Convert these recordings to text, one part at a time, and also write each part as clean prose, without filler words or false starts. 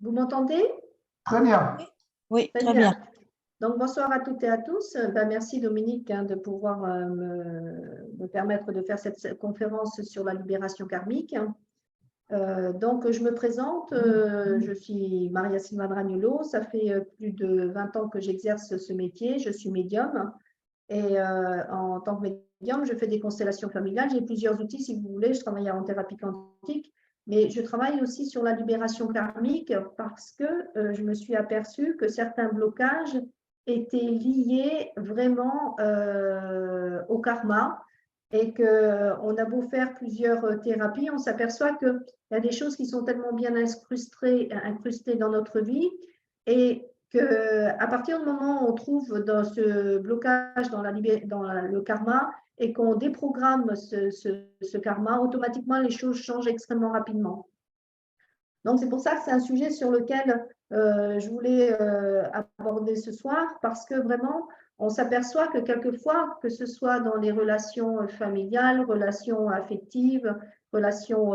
Vous m'entendez? Très bien. Oui, Très très bien. bien. Donc, bonsoir à toutes et à tous. Merci Dominique de pouvoir me permettre de faire cette conférence sur la libération karmique. Donc, je me présente. Je suis Maria Silva Dragnolo. Ça fait plus de 20 ans que j'exerce ce métier. Je suis médium. Et en tant que médium, je fais des constellations familiales. J'ai plusieurs outils, si vous voulez. Je travaille en thérapie quantique. Mais je travaille aussi sur la libération karmique parce que je me suis aperçue que certains blocages étaient liés vraiment au karma et qu'on a beau faire plusieurs thérapies, on s'aperçoit qu'il y a des choses qui sont tellement bien incrustées dans notre vie et qu'à partir du moment où on trouve dans ce blocage dans le karma, et qu'on déprogramme ce karma, automatiquement les choses changent extrêmement rapidement. Donc c'est pour ça que c'est un sujet sur lequel je voulais aborder ce soir, parce que vraiment on s'aperçoit que quelquefois, que ce soit dans les relations familiales, relations affectives, relations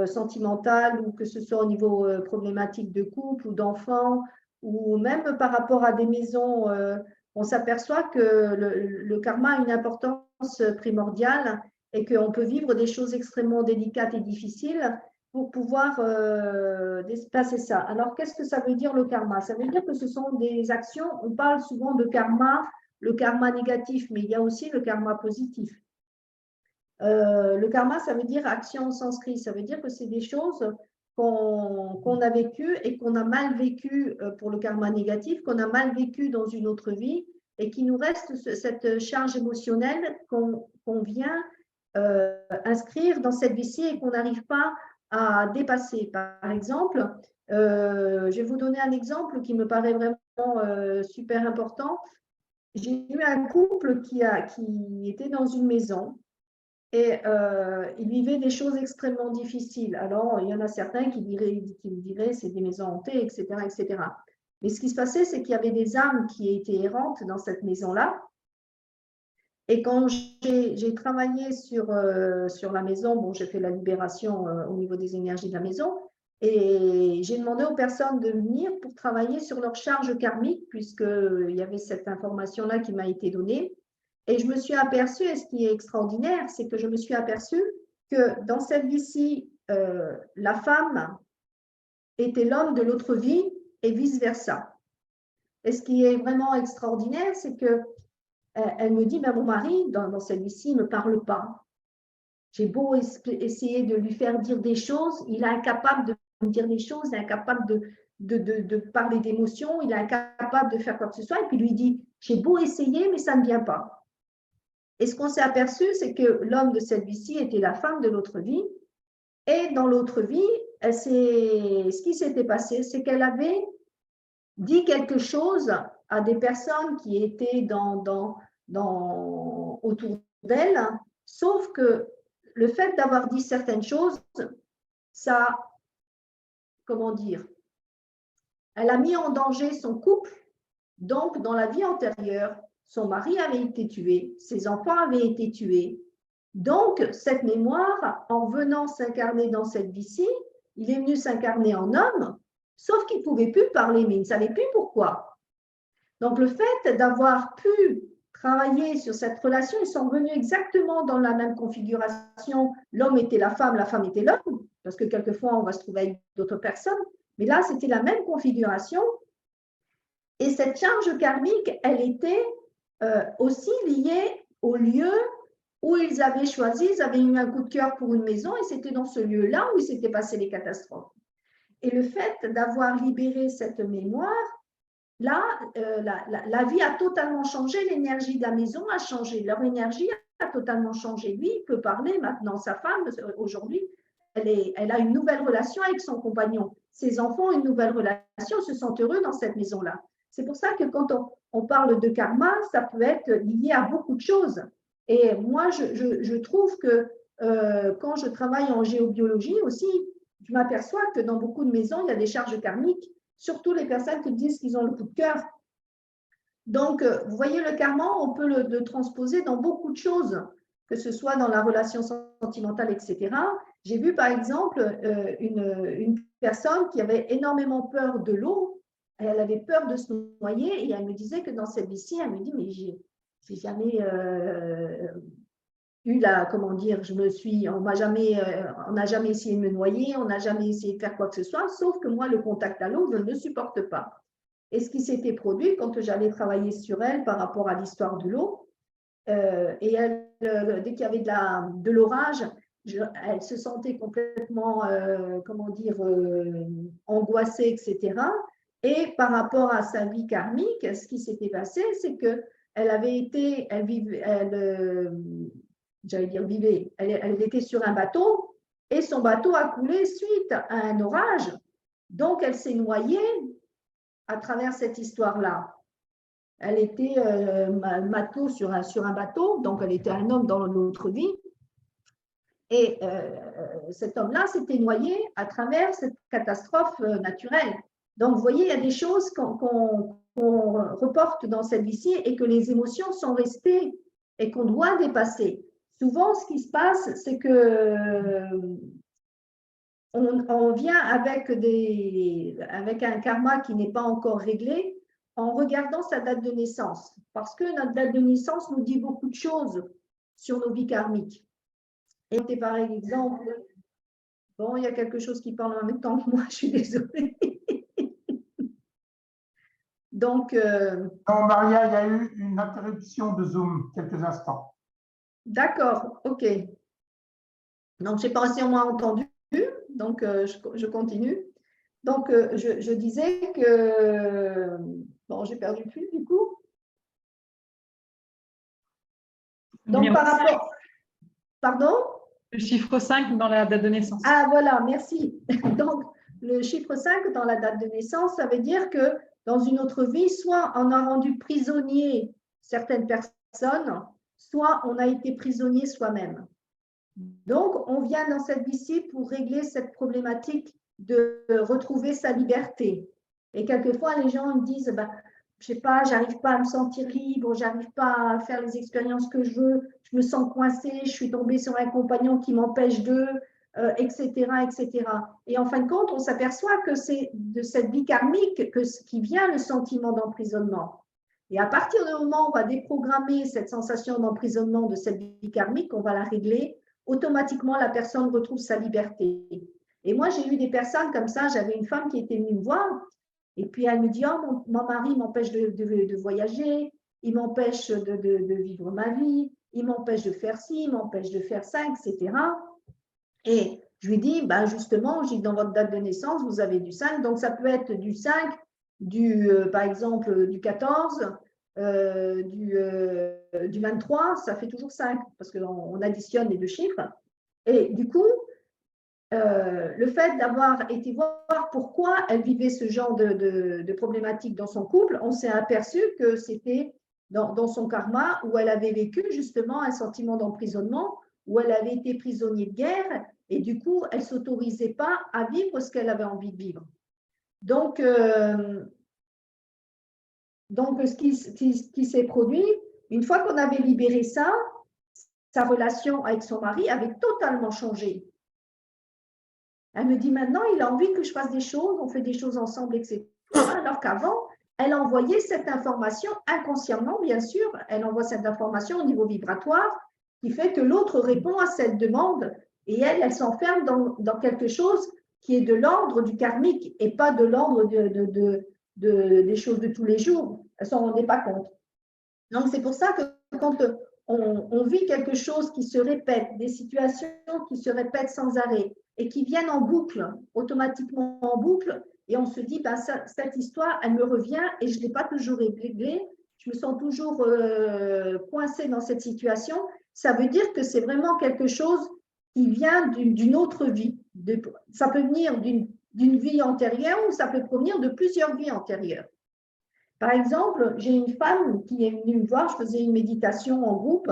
sentimentales, ou que ce soit au niveau problématique de couple ou d'enfants, ou même par rapport à des maisons, on s'aperçoit que le karma a une importance primordiale et qu'on peut vivre des choses extrêmement délicates et difficiles pour pouvoir passer ça. Alors, qu'est-ce que ça veut dire le karma? Ça veut dire que ce sont des actions, on parle souvent de karma, le karma négatif, mais il y a aussi le karma positif. Le karma, ça veut dire action en sanskrit, ça veut dire que c'est des choses qu'on a vécues et qu'on a mal vécues pour le karma négatif, qu'on a mal vécu dans une autre vie et qui nous reste cette charge émotionnelle qu'on vient inscrire dans cette vie-ci et qu'on n'arrive pas à dépasser. Par exemple, je vais vous donner un exemple qui me paraît vraiment super important. J'ai eu un couple qui était dans une maison et ils vivaient des choses extrêmement difficiles. Alors, il y en a certains qui me diraient c'est des maisons hantées, etc., etc. Mais ce qui se passait, c'est qu'il y avait des âmes qui étaient errantes dans cette maison-là. Et quand j'ai travaillé sur la maison, bon, j'ai fait la libération au niveau des énergies de la maison, et j'ai demandé aux personnes de venir pour travailler sur leur charge karmique, puisqu'il y avait cette information-là qui m'a été donnée. Et je me suis aperçue, et ce qui est extraordinaire, c'est que je me suis aperçue que dans cette vie-ci, la femme était l'homme de l'autre vie et vice-versa. Et ce qui est vraiment extraordinaire, c'est que elle me dit, ben, mon mari, dans celui-ci, ne me parle pas. J'ai beau essayer de lui faire dire des choses, il est incapable de me dire des choses, il est incapable de parler d'émotions, il est incapable de faire quoi que ce soit. Et puis lui dit, j'ai beau essayer, mais ça ne vient pas. Et ce qu'on s'est aperçu, c'est que l'homme de cette vie-ci était la femme de l'autre vie. Et dans l'autre vie, ce qui s'était passé, c'est qu'elle avait dit quelque chose à des personnes qui étaient autour d'elle, sauf que le fait d'avoir dit certaines choses, ça, comment dire, elle a mis en danger son couple. Donc, dans la vie antérieure, son mari avait été tué, ses enfants avaient été tués. Donc, cette mémoire, en venant s'incarner dans cette vie-ci, il est venu s'incarner en homme, sauf qu'il ne pouvait plus parler, mais il ne savait plus pourquoi. Donc, le fait d'avoir pu travailler sur cette relation, ils sont venus exactement dans la même configuration. L'homme était la femme était l'homme, parce que quelquefois, on va se trouver avec d'autres personnes. Mais là, c'était la même configuration. Et cette charge karmique, elle était aussi liée au lieu où ils avaient choisi, ils avaient eu un coup de cœur pour une maison, et c'était dans ce lieu-là où il s'était passé les catastrophes. Et le fait d'avoir libéré cette mémoire, là, la vie a totalement changé, l'énergie de la maison a changé, leur énergie a totalement changé. Lui, il peut parler maintenant, sa femme, aujourd'hui, elle a une nouvelle relation avec son compagnon. Ses enfants ont une nouvelle relation, se sentent heureux dans cette maison-là. C'est pour ça que quand on parle de karma, ça peut être lié à beaucoup de choses. Et moi, je trouve que quand je travaille en géobiologie aussi, je m'aperçois que dans beaucoup de maisons, il y a des charges karmiques, surtout les personnes qui disent qu'ils ont le coup de cœur. Donc, vous voyez, le karma, on peut le transposer dans beaucoup de choses, que ce soit dans la relation sentimentale, etc. J'ai vu par exemple une personne qui avait énormément peur de l'eau. Elle avait peur de se noyer et elle me disait que dans cette vie-ci, elle me dit, mais j'ai jamais eu la, comment dire, on n'a jamais essayé de me noyer, on n'a jamais essayé de faire quoi que ce soit, sauf que moi, le contact à l'eau, je ne le supporte pas. Et ce qui s'était produit quand j'allais travailler sur elle par rapport à l'histoire de l'eau, et elle, dès qu'il y avait de l'orage, elle se sentait complètement, comment dire, angoissée, etc. Et par rapport à sa vie karmique, ce qui s'était passé, c'est que elle avait été, elle vivait, j'allais dire vivait, elle était sur un bateau et son bateau a coulé suite à un orage. Donc, elle s'est noyée à travers cette histoire-là. Elle était matelot sur un bateau, donc elle était un homme dans l'autre vie. Et cet homme-là s'était noyé à travers cette catastrophe naturelle. Donc, vous voyez, il y a des choses qu'on reporte dans cette vie-ci et que les émotions sont restées et qu'on doit dépasser. Souvent, ce qui se passe, c'est que on vient avec un karma qui n'est pas encore réglé en regardant sa date de naissance. Parce que notre date de naissance nous dit beaucoup de choses sur nos vies karmiques. Et par exemple, bon, il y a quelque chose qui parle en même temps que moi, je suis désolée. Donc. Non, Maria, il y a eu une interruption de Zoom, quelques instants. D'accord, ok. Donc, je n'ai pas assez moins entendu, donc je continue. Donc, je disais que. Bon, j'ai perdu le fil du coup. Donc, par rapport. Pardon? Le chiffre 5 dans la date de naissance. Ah, voilà, merci. Donc, le chiffre 5 dans la date de naissance, ça veut dire que dans une autre vie, soit on a rendu prisonnier certaines personnes, soit on a été prisonnier soi-même. Donc, on vient dans cette vie-ci pour régler cette problématique de retrouver sa liberté. Et quelquefois, les gens me disent, bah, je sais pas, j'arrive pas à me sentir libre, j'arrive pas à faire les expériences que je veux, je me sens coincée, je suis tombée sur un compagnon qui m'empêche etc., etc. Et en fin de compte, on s'aperçoit que c'est de cette vie karmique qui vient le sentiment d'emprisonnement. Et à partir du moment où on va déprogrammer cette sensation d'emprisonnement de cette vie karmique, on va la régler, automatiquement la personne retrouve sa liberté. Et moi, j'ai eu des personnes comme ça, j'avais une femme qui était venue me voir, et puis elle me dit, oh, mon mari m'empêche de voyager, il m'empêche de vivre ma vie, il m'empêche de faire ci, il m'empêche de faire ça, etc. Et je lui dis, ben justement, je dis, dans votre date de naissance, vous avez du 5, donc ça peut être du 5, par exemple du 14, du 23, ça fait toujours 5, parce qu'on additionne les deux chiffres. Et du coup, le fait d'avoir été voir pourquoi elle vivait ce genre de problématique dans son couple, on s'est aperçu que c'était dans son karma où elle avait vécu justement un sentiment d'emprisonnement, où elle avait été prisonnière de guerre et du coup, elle ne s'autorisait pas à vivre ce qu'elle avait envie de vivre. Donc ce qui s'est produit, une fois qu'on avait libéré ça, sa relation avec son mari avait totalement changé. Elle me dit maintenant, il a envie que je fasse des choses, on fait des choses ensemble, etc. Alors qu'avant, elle envoyait cette information inconsciemment, bien sûr, elle envoie cette information au niveau vibratoire qui fait que l'autre répond à cette demande et elle s'enferme dans quelque chose qui est de l'ordre du karmique et pas de l'ordre des choses de tous les jours. Elle ne s'en rendait pas compte. Donc, c'est pour ça que quand on vit quelque chose qui se répète, des situations qui se répètent sans arrêt et qui viennent en boucle, automatiquement en boucle, et on se dit, ben, cette histoire, elle me revient et je ne l'ai pas toujours réglée, je me sens toujours coincée dans cette situation, ça veut dire que c'est vraiment quelque chose qui vient d'une autre vie. Ça peut venir d'une vie antérieure ou ça peut provenir de plusieurs vies antérieures. Par exemple, j'ai une femme qui est venue me voir, je faisais une méditation en groupe,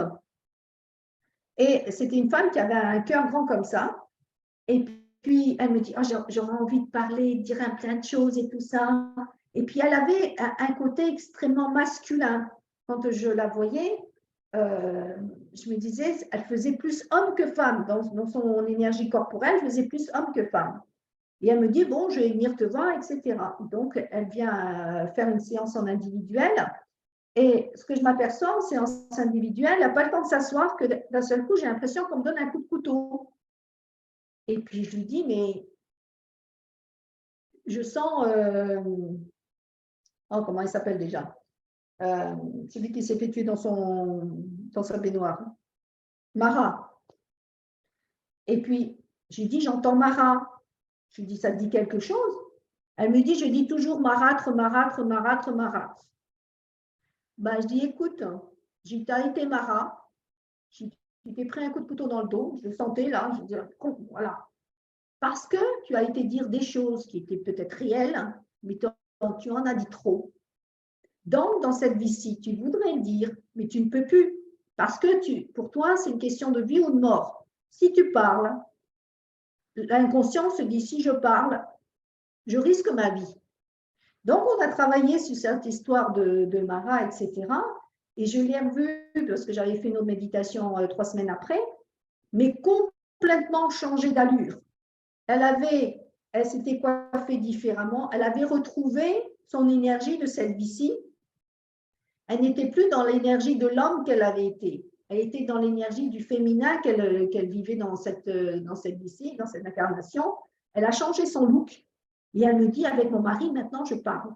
et c'était une femme qui avait un cœur grand comme ça, et puis elle me dit, oh, j'aurais envie de parler, de dire plein de choses et tout ça, et puis elle avait un côté extrêmement masculin. Quand je la voyais, je me disais, elle faisait plus homme que femme. Dans son énergie corporelle, elle faisait plus homme que femme. Et elle me dit, bon, je vais venir te voir, etc. Donc, elle vient faire une séance en individuel. Et ce que je m'aperçois en séance individuelle, elle n'a pas le temps de s'asseoir que d'un seul coup, j'ai l'impression qu'on me donne un coup de couteau. Et puis, je lui dis, mais je sens… oh, comment il s'appelle déjà celui qui s'est fait tuer dans sa baignoire. Mara. Et puis, je lui dis, j'entends Mara. Je lui dis, ça te dit quelque chose? Elle me dit, je dis toujours marâtre, marâtre, marâtre, marâtre. Ben, je dis, écoute, tu as été Mara, tu t'es pris un coup de couteau dans le dos, je le sentais là, je dis, voilà. Parce que tu as été dire des choses qui étaient peut-être réelles, mais tu en as dit trop. Donc, dans cette vie-ci, tu voudrais le dire, mais tu ne peux plus. Parce que pour toi, c'est une question de vie ou de mort. Si tu parles, l'inconscient se dit, si je parle, je risque ma vie. Donc, on a travaillé sur cette histoire de Mara, etc. Et je l'ai revue parce que j'avais fait une autre méditation 3 semaines après, mais complètement changé d'allure. Elle s'était coiffée différemment, elle avait retrouvé son énergie de cette vie-ci. Elle n'était plus dans l'énergie de l'homme qu'elle avait été. Elle était dans l'énergie du féminin qu'elle vivait dans cette vie-ci, dans cette incarnation. Elle a changé son look. Et elle me dit, avec mon mari, maintenant, je parle.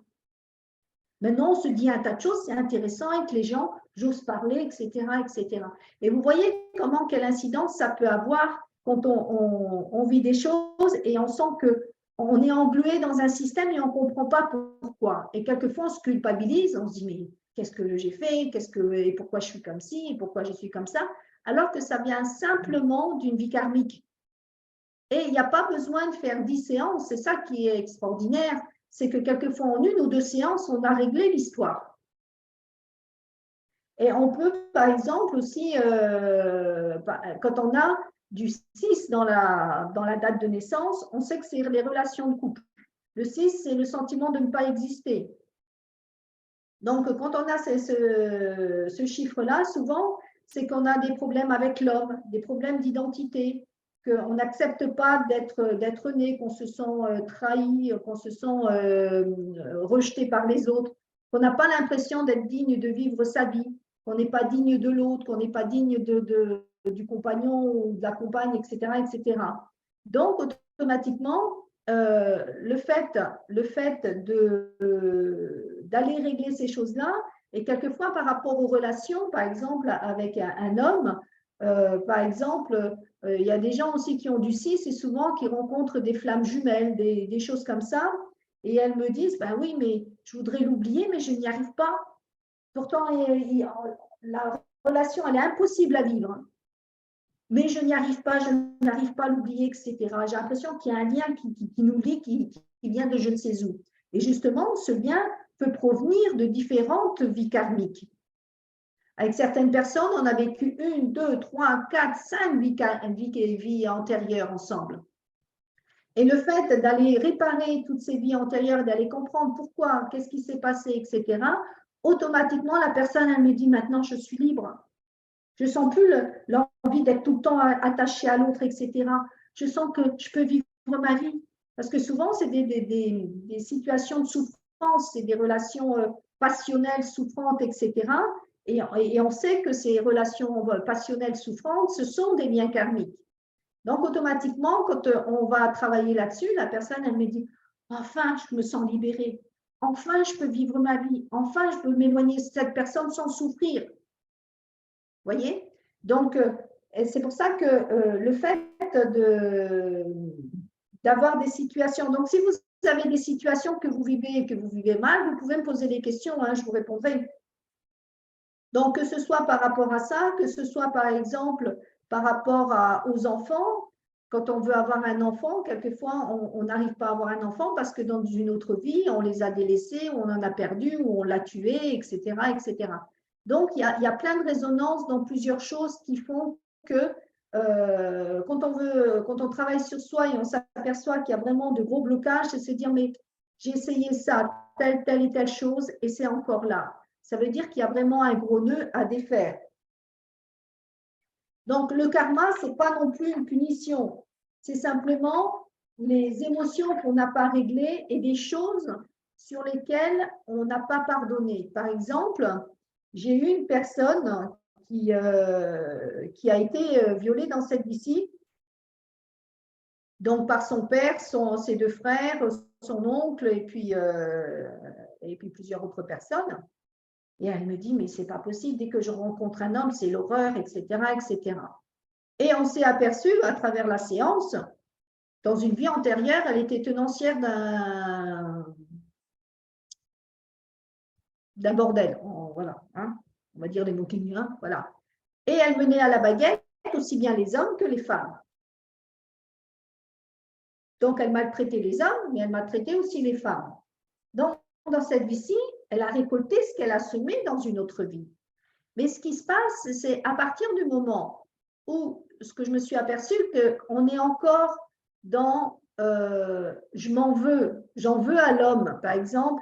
Maintenant, on se dit un tas de choses, c'est intéressant avec les gens, j'ose parler, etc., etc. Et vous voyez quelle incidence ça peut avoir quand on vit des choses et on sent qu'on est englué dans un système et on ne comprend pas pourquoi. Et quelquefois, on se culpabilise, on se dit, mais qu'est-ce que j'ai fait, et pourquoi je suis comme ci, et pourquoi je suis comme ça, alors que ça vient simplement d'une vie karmique. Et il n'y a pas besoin de faire 10 séances, c'est ça qui est extraordinaire, c'est que quelquefois en 1 ou 2 séances, on a réglé l'histoire. Et on peut, par exemple, aussi, quand on a du 6 dans la date de naissance, on sait que c'est les relations de couple. Le 6, c'est le sentiment de ne pas exister. Donc, quand on a ce chiffre-là, souvent, c'est qu'on a des problèmes avec l'homme, des problèmes d'identité, qu'on n'accepte pas d'être né, qu'on se sent trahi, qu'on se sent rejeté par les autres, qu'on n'a pas l'impression d'être digne de vivre sa vie, qu'on n'est pas digne de l'autre, qu'on n'est pas digne du compagnon ou de la compagne, etc., etc. Donc, automatiquement, le fait d'aller régler ces choses-là, et quelquefois par rapport aux relations, par exemple, avec un homme, par exemple, il y a des gens aussi qui ont du 6 et souvent qui rencontrent des flammes jumelles, des choses comme ça, et elles me disent, ben oui, mais je voudrais l'oublier, mais je n'y arrive pas. Pourtant, la relation, elle est impossible à vivre. Mais je n'y arrive pas, je n'arrive pas à l'oublier, etc. J'ai l'impression qu'il y a un lien qui nous lie, qui vient de je ne sais où. Et justement, ce lien peut provenir de différentes vies karmiques. Avec certaines personnes, on a vécu 1, 2, 3, 4, 5 vies antérieures ensemble. Et le fait d'aller réparer toutes ces vies antérieures, d'aller comprendre pourquoi, qu'est-ce qui s'est passé, etc., automatiquement, la personne, elle me dit, maintenant, je suis libre. Je ne sens plus l'envie d'être tout le temps attachée à l'autre, etc. Je sens que je peux vivre ma vie. Parce que souvent, c'est des situations de souffrance, c'est des relations passionnelles, souffrantes, etc. Et on sait que ces relations passionnelles, souffrantes, ce sont des liens karmiques. Donc, automatiquement, quand on va travailler là-dessus, la personne, elle me dit, enfin, je me sens libérée. Enfin, je peux vivre ma vie. Enfin, je peux m'éloigner de cette personne sans souffrir. Vous voyez? Donc, c'est pour ça que le fait d'avoir des situations… Donc, si vous avez des situations que vous vivez et que vous vivez mal, vous pouvez me poser des questions, hein, je vous répondrai. Donc, que ce soit par rapport à ça, que ce soit par exemple par rapport aux enfants, quand on veut avoir un enfant, quelquefois, on n'arrive pas à avoir un enfant parce que dans une autre vie, on les a délaissés, ou on en a perdu, ou on l'a tué, etc., etc. Donc, il y a plein de résonances dans plusieurs choses qui font que quand on travaille sur soi et on s'aperçoit qu'il y a vraiment de gros blocages, c'est se dire, mais j'ai essayé ça, telle et telle chose, et c'est encore là. Ça veut dire qu'il y a vraiment un gros nœud à défaire. Donc, le karma, ce n'est pas non plus une punition. C'est simplement les émotions qu'on n'a pas réglées et des choses sur lesquelles on n'a pas pardonné. Par exemple, j'ai eu une personne qui a été violée dans cette vie-ci, donc par son père, ses deux frères, son oncle et puis plusieurs autres personnes. Et elle me dit, mais c'est pas possible, dès que je rencontre un homme, c'est l'horreur, etc., etc. Et on s'est aperçu à travers la séance, dans une vie antérieure, elle était tenancière d'un bordel, voilà, hein, on va dire les mots qui viennent, voilà. Et elle menait à la baguette aussi bien les hommes que les femmes. Donc, elle maltraitait les hommes, mais elle maltraitait aussi les femmes. Donc, dans cette vie-ci, elle a récolté ce qu'elle a semé dans une autre vie. Mais ce qui se passe, c'est à partir du moment où, ce que je me suis aperçue, qu'on est encore dans j'en veux à l'homme. Par exemple,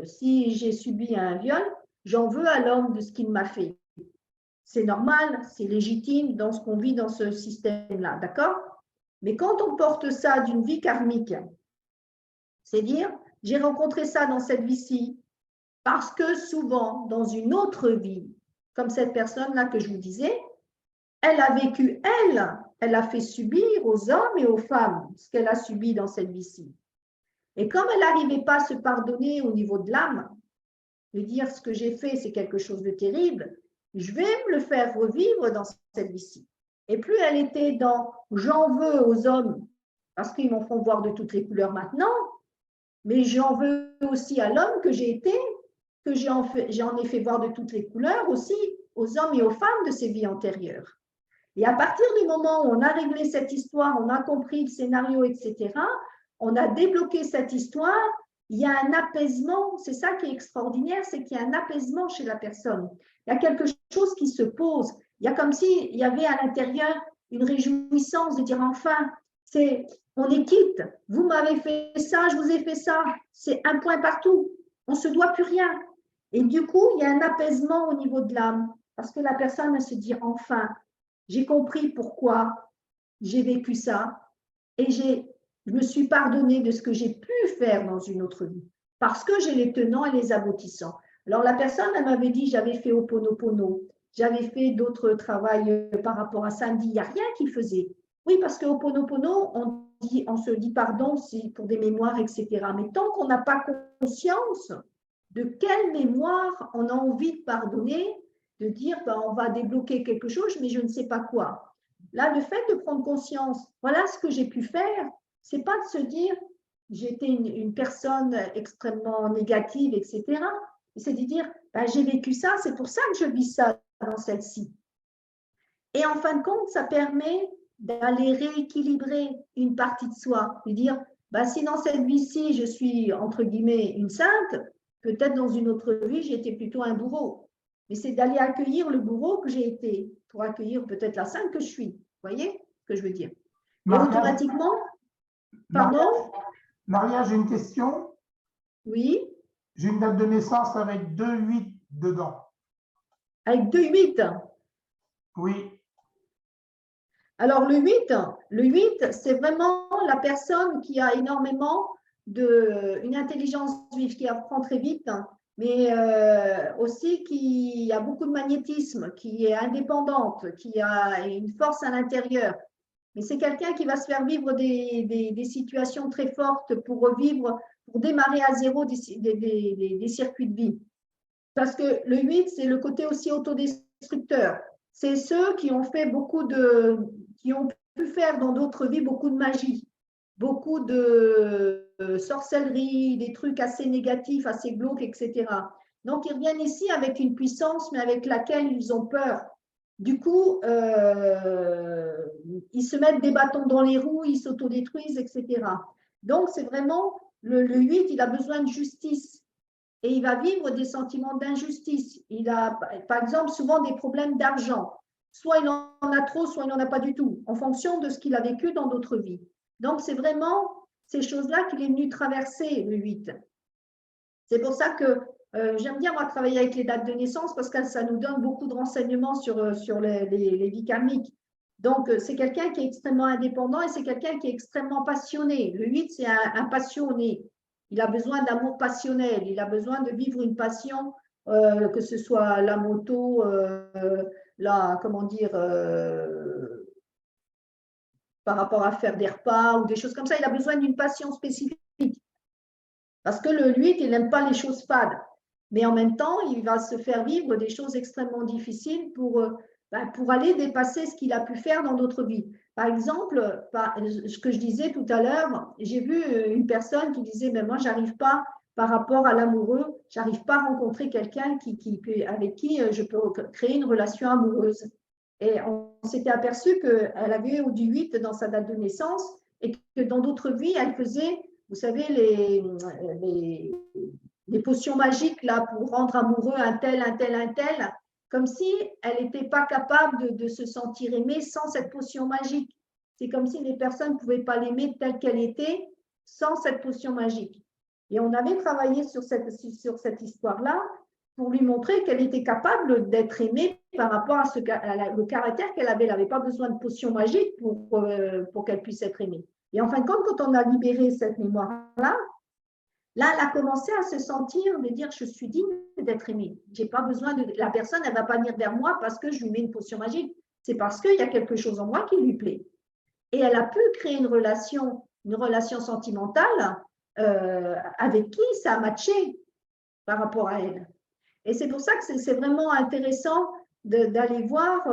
si j'ai subi un viol, j'en veux à l'homme de ce qu'il m'a fait. C'est normal, c'est légitime dans ce qu'on vit dans ce système-là, d'accord? Mais quand on porte ça d'une vie karmique, c'est dire, j'ai rencontré ça dans cette vie-ci, parce que souvent, dans une autre vie, comme cette personne-là que je vous disais, elle a vécu, elle a fait subir aux hommes et aux femmes ce qu'elle a subi dans cette vie-ci. Et comme elle n'arrivait pas à se pardonner au niveau de l'âme, de dire ce que j'ai fait, c'est quelque chose de terrible, je vais me le faire revivre dans cette vie-ci. Et plus elle était dans j'en veux aux hommes, parce qu'ils m'en font voir de toutes les couleurs maintenant, mais j'en veux aussi à l'homme que j'ai été, que j'en ai fait voir de toutes les couleurs aussi aux hommes et aux femmes de ces vies antérieures. Et à partir du moment où on a réglé cette histoire, on a compris le scénario, etc., on a débloqué cette histoire, il y a un apaisement, c'est ça qui est extraordinaire, c'est qu'il y a un apaisement chez la personne. Il y a quelque chose qui se pose. Il y a comme s'il y avait à l'intérieur une réjouissance de dire enfin, on est quitte, vous m'avez fait ça, je vous ai fait ça, c'est un point partout, on ne se doit plus rien. Et du coup, il y a un apaisement au niveau de l'âme, parce que la personne elle se dit enfin, j'ai compris pourquoi j'ai vécu ça et je me suis pardonné de ce que j'ai pu faire dans une autre vie, parce que j'ai les tenants et les aboutissants. Alors la personne, elle m'avait dit, j'avais fait Ho'oponopono, j'avais fait d'autres travaux par rapport à ça, elle me dit, il n'y a rien qui faisait. Oui, parce que Ho'oponopono, on se dit pardon, c'est pour des mémoires, etc. Mais tant qu'on n'a pas conscience de quelle mémoire on a envie de pardonner, de dire ben, on va débloquer quelque chose, mais je ne sais pas quoi. Là, le fait de prendre conscience, voilà ce que j'ai pu faire, c'est pas de se dire j'étais une personne extrêmement négative, etc. C'est de dire ben, j'ai vécu ça, c'est pour ça que je vis ça dans celle-ci. Et en fin de compte, ça permet d'aller rééquilibrer une partie de soi, de dire ben, si dans cette vie-ci je suis entre guillemets une sainte, peut-être dans une autre vie j'étais plutôt un bourreau. Mais c'est d'aller accueillir le bourreau que j'ai été pour accueillir peut-être la sainte que je suis. Vous voyez ce que je veux dire? Et automatiquement, pardon? Maria, j'ai une question. Oui. J'ai une date de naissance avec 2-8 dedans. Avec 2-8? Oui. Alors, le 8, c'est vraiment la personne qui a énormément une intelligence vive, qui apprend très vite, mais aussi qui a beaucoup de magnétisme, qui est indépendante, qui a une force à l'intérieur. Mais c'est quelqu'un qui va se faire vivre des situations très fortes pour revivre, pour démarrer à zéro des circuits de vie. Parce que le 8, c'est le côté aussi autodestructeur. C'est ceux qui ont fait qui ont pu faire dans d'autres vies beaucoup de magie, beaucoup de sorcellerie, des trucs assez négatifs, assez glauques, etc. Donc, ils reviennent ici avec une puissance, mais avec laquelle ils ont peur. Du coup, ils se mettent des bâtons dans les roues, ils s'autodétruisent, etc. Donc, c'est vraiment, le 8, il a besoin de justice. Et il va vivre des sentiments d'injustice. Il a, par exemple, souvent des problèmes d'argent. Soit il en a trop, soit il n'en a pas du tout, en fonction de ce qu'il a vécu dans d'autres vies. Donc, c'est vraiment ces choses-là qu'il est venu traverser, le 8. C'est pour ça que j'aime bien moi travailler avec les dates de naissance parce que ça nous donne beaucoup de renseignements sur les vies karmiques. Donc, c'est quelqu'un qui est extrêmement indépendant et c'est quelqu'un qui est extrêmement passionné. Le 8, c'est un passionné. Il a besoin d'amour passionnel. Il a besoin de vivre une passion, que ce soit la moto, comment dire, par rapport à faire des repas ou des choses comme ça. Il a besoin d'une passion spécifique. Parce que le 8, il n'aime pas les choses fades. Mais en même temps, il va se faire vivre des choses extrêmement difficiles pour aller dépasser ce qu'il a pu faire dans d'autres vies. Par exemple, ce que je disais tout à l'heure, j'ai vu une personne qui disait, ben moi, j'arrive pas, par rapport à l'amoureux, j'arrive pas à rencontrer quelqu'un avec qui je peux créer une relation amoureuse. Et on s'était aperçu qu'elle avait du 8 dans sa date de naissance et que dans d'autres vies, elle faisait, vous savez, les potions magiques là, pour rendre amoureux un tel, comme si elle n'était pas capable de se sentir aimée sans cette potion magique. C'est comme si les personnes ne pouvaient pas l'aimer telle qu'elle était sans cette potion magique. Et on avait travaillé sur cette histoire-là pour lui montrer qu'elle était capable d'être aimée par rapport à le caractère qu'elle avait. Elle n'avait pas besoin de potion magique pour qu'elle puisse être aimée. Et en fin de compte, quand on a libéré cette mémoire-là, là, elle a commencé à se sentir, de dire, je suis digne d'être aimée. J'ai pas besoin la personne, elle ne va pas venir vers moi parce que je lui mets une potion magique. C'est parce qu'il y a quelque chose en moi qui lui plaît. Et elle a pu créer une relation sentimentale avec qui ça a matché par rapport à elle. Et c'est pour ça que c'est vraiment intéressant d'aller voir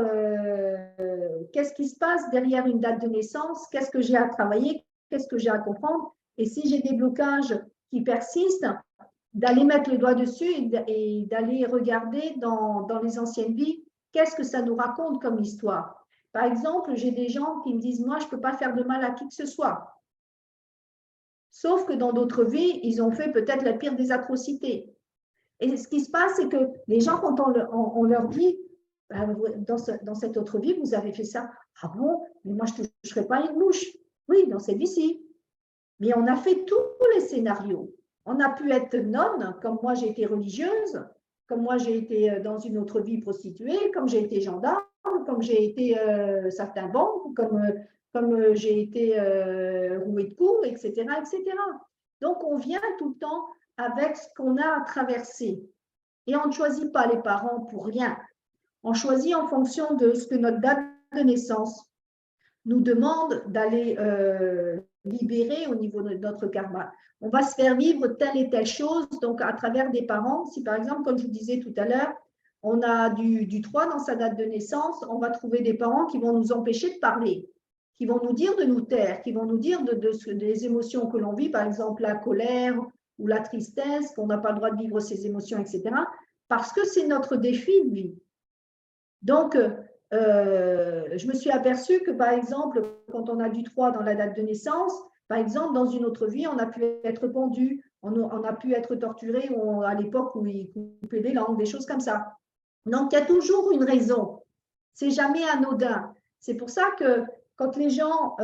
qu'est-ce qui se passe derrière une date de naissance, qu'est-ce que j'ai à travailler, qu'est-ce que j'ai à comprendre. Et si j'ai des blocages qui persistent, d'aller mettre le doigt dessus et d'aller regarder dans les anciennes vies, qu'est-ce que ça nous raconte comme histoire. Par exemple, j'ai des gens qui me disent, moi, je ne peux pas faire de mal à qui que ce soit. Sauf que dans d'autres vies, ils ont fait peut-être la pire des atrocités. Et ce qui se passe, c'est que les gens, quand on leur dit, dans cette autre vie, vous avez fait ça. Ah bon, mais moi, je ne toucherai pas une mouche. Oui, dans cette vie-ci. Mais on a fait tous les scénarios. On a pu être nonne, comme moi, j'ai été religieuse, comme moi, j'ai été dans une autre vie prostituée, comme j'ai été gendarme, comme j'ai été saltimbanque, comme j'ai été rouée de coups, etc., etc. Donc, on vient tout le temps avec ce qu'on a à traverser. Et on ne choisit pas les parents pour rien. On choisit en fonction de ce que notre date de naissance nous demande d'aller libérer au niveau de notre karma. On va se faire vivre telle et telle chose, donc à travers des parents. Si par exemple, comme je vous disais tout à l'heure, on a du 3 dans sa date de naissance, on va trouver des parents qui vont nous empêcher de parler, qui vont nous dire de nous taire, qui vont nous dire des émotions que l'on vit, par exemple la colère ou la tristesse, qu'on n'a pas le droit de vivre ces émotions, etc. Parce que c'est notre défi de vie. Donc, je me suis aperçue que, par exemple, quand on a du 3 dans la date de naissance, par exemple, dans une autre vie, on a pu être pendu, on a pu être torturé à l'époque où ils coupaient des langues, des choses comme ça. Donc, il y a toujours une raison. C'est jamais anodin. C'est pour ça que quand les gens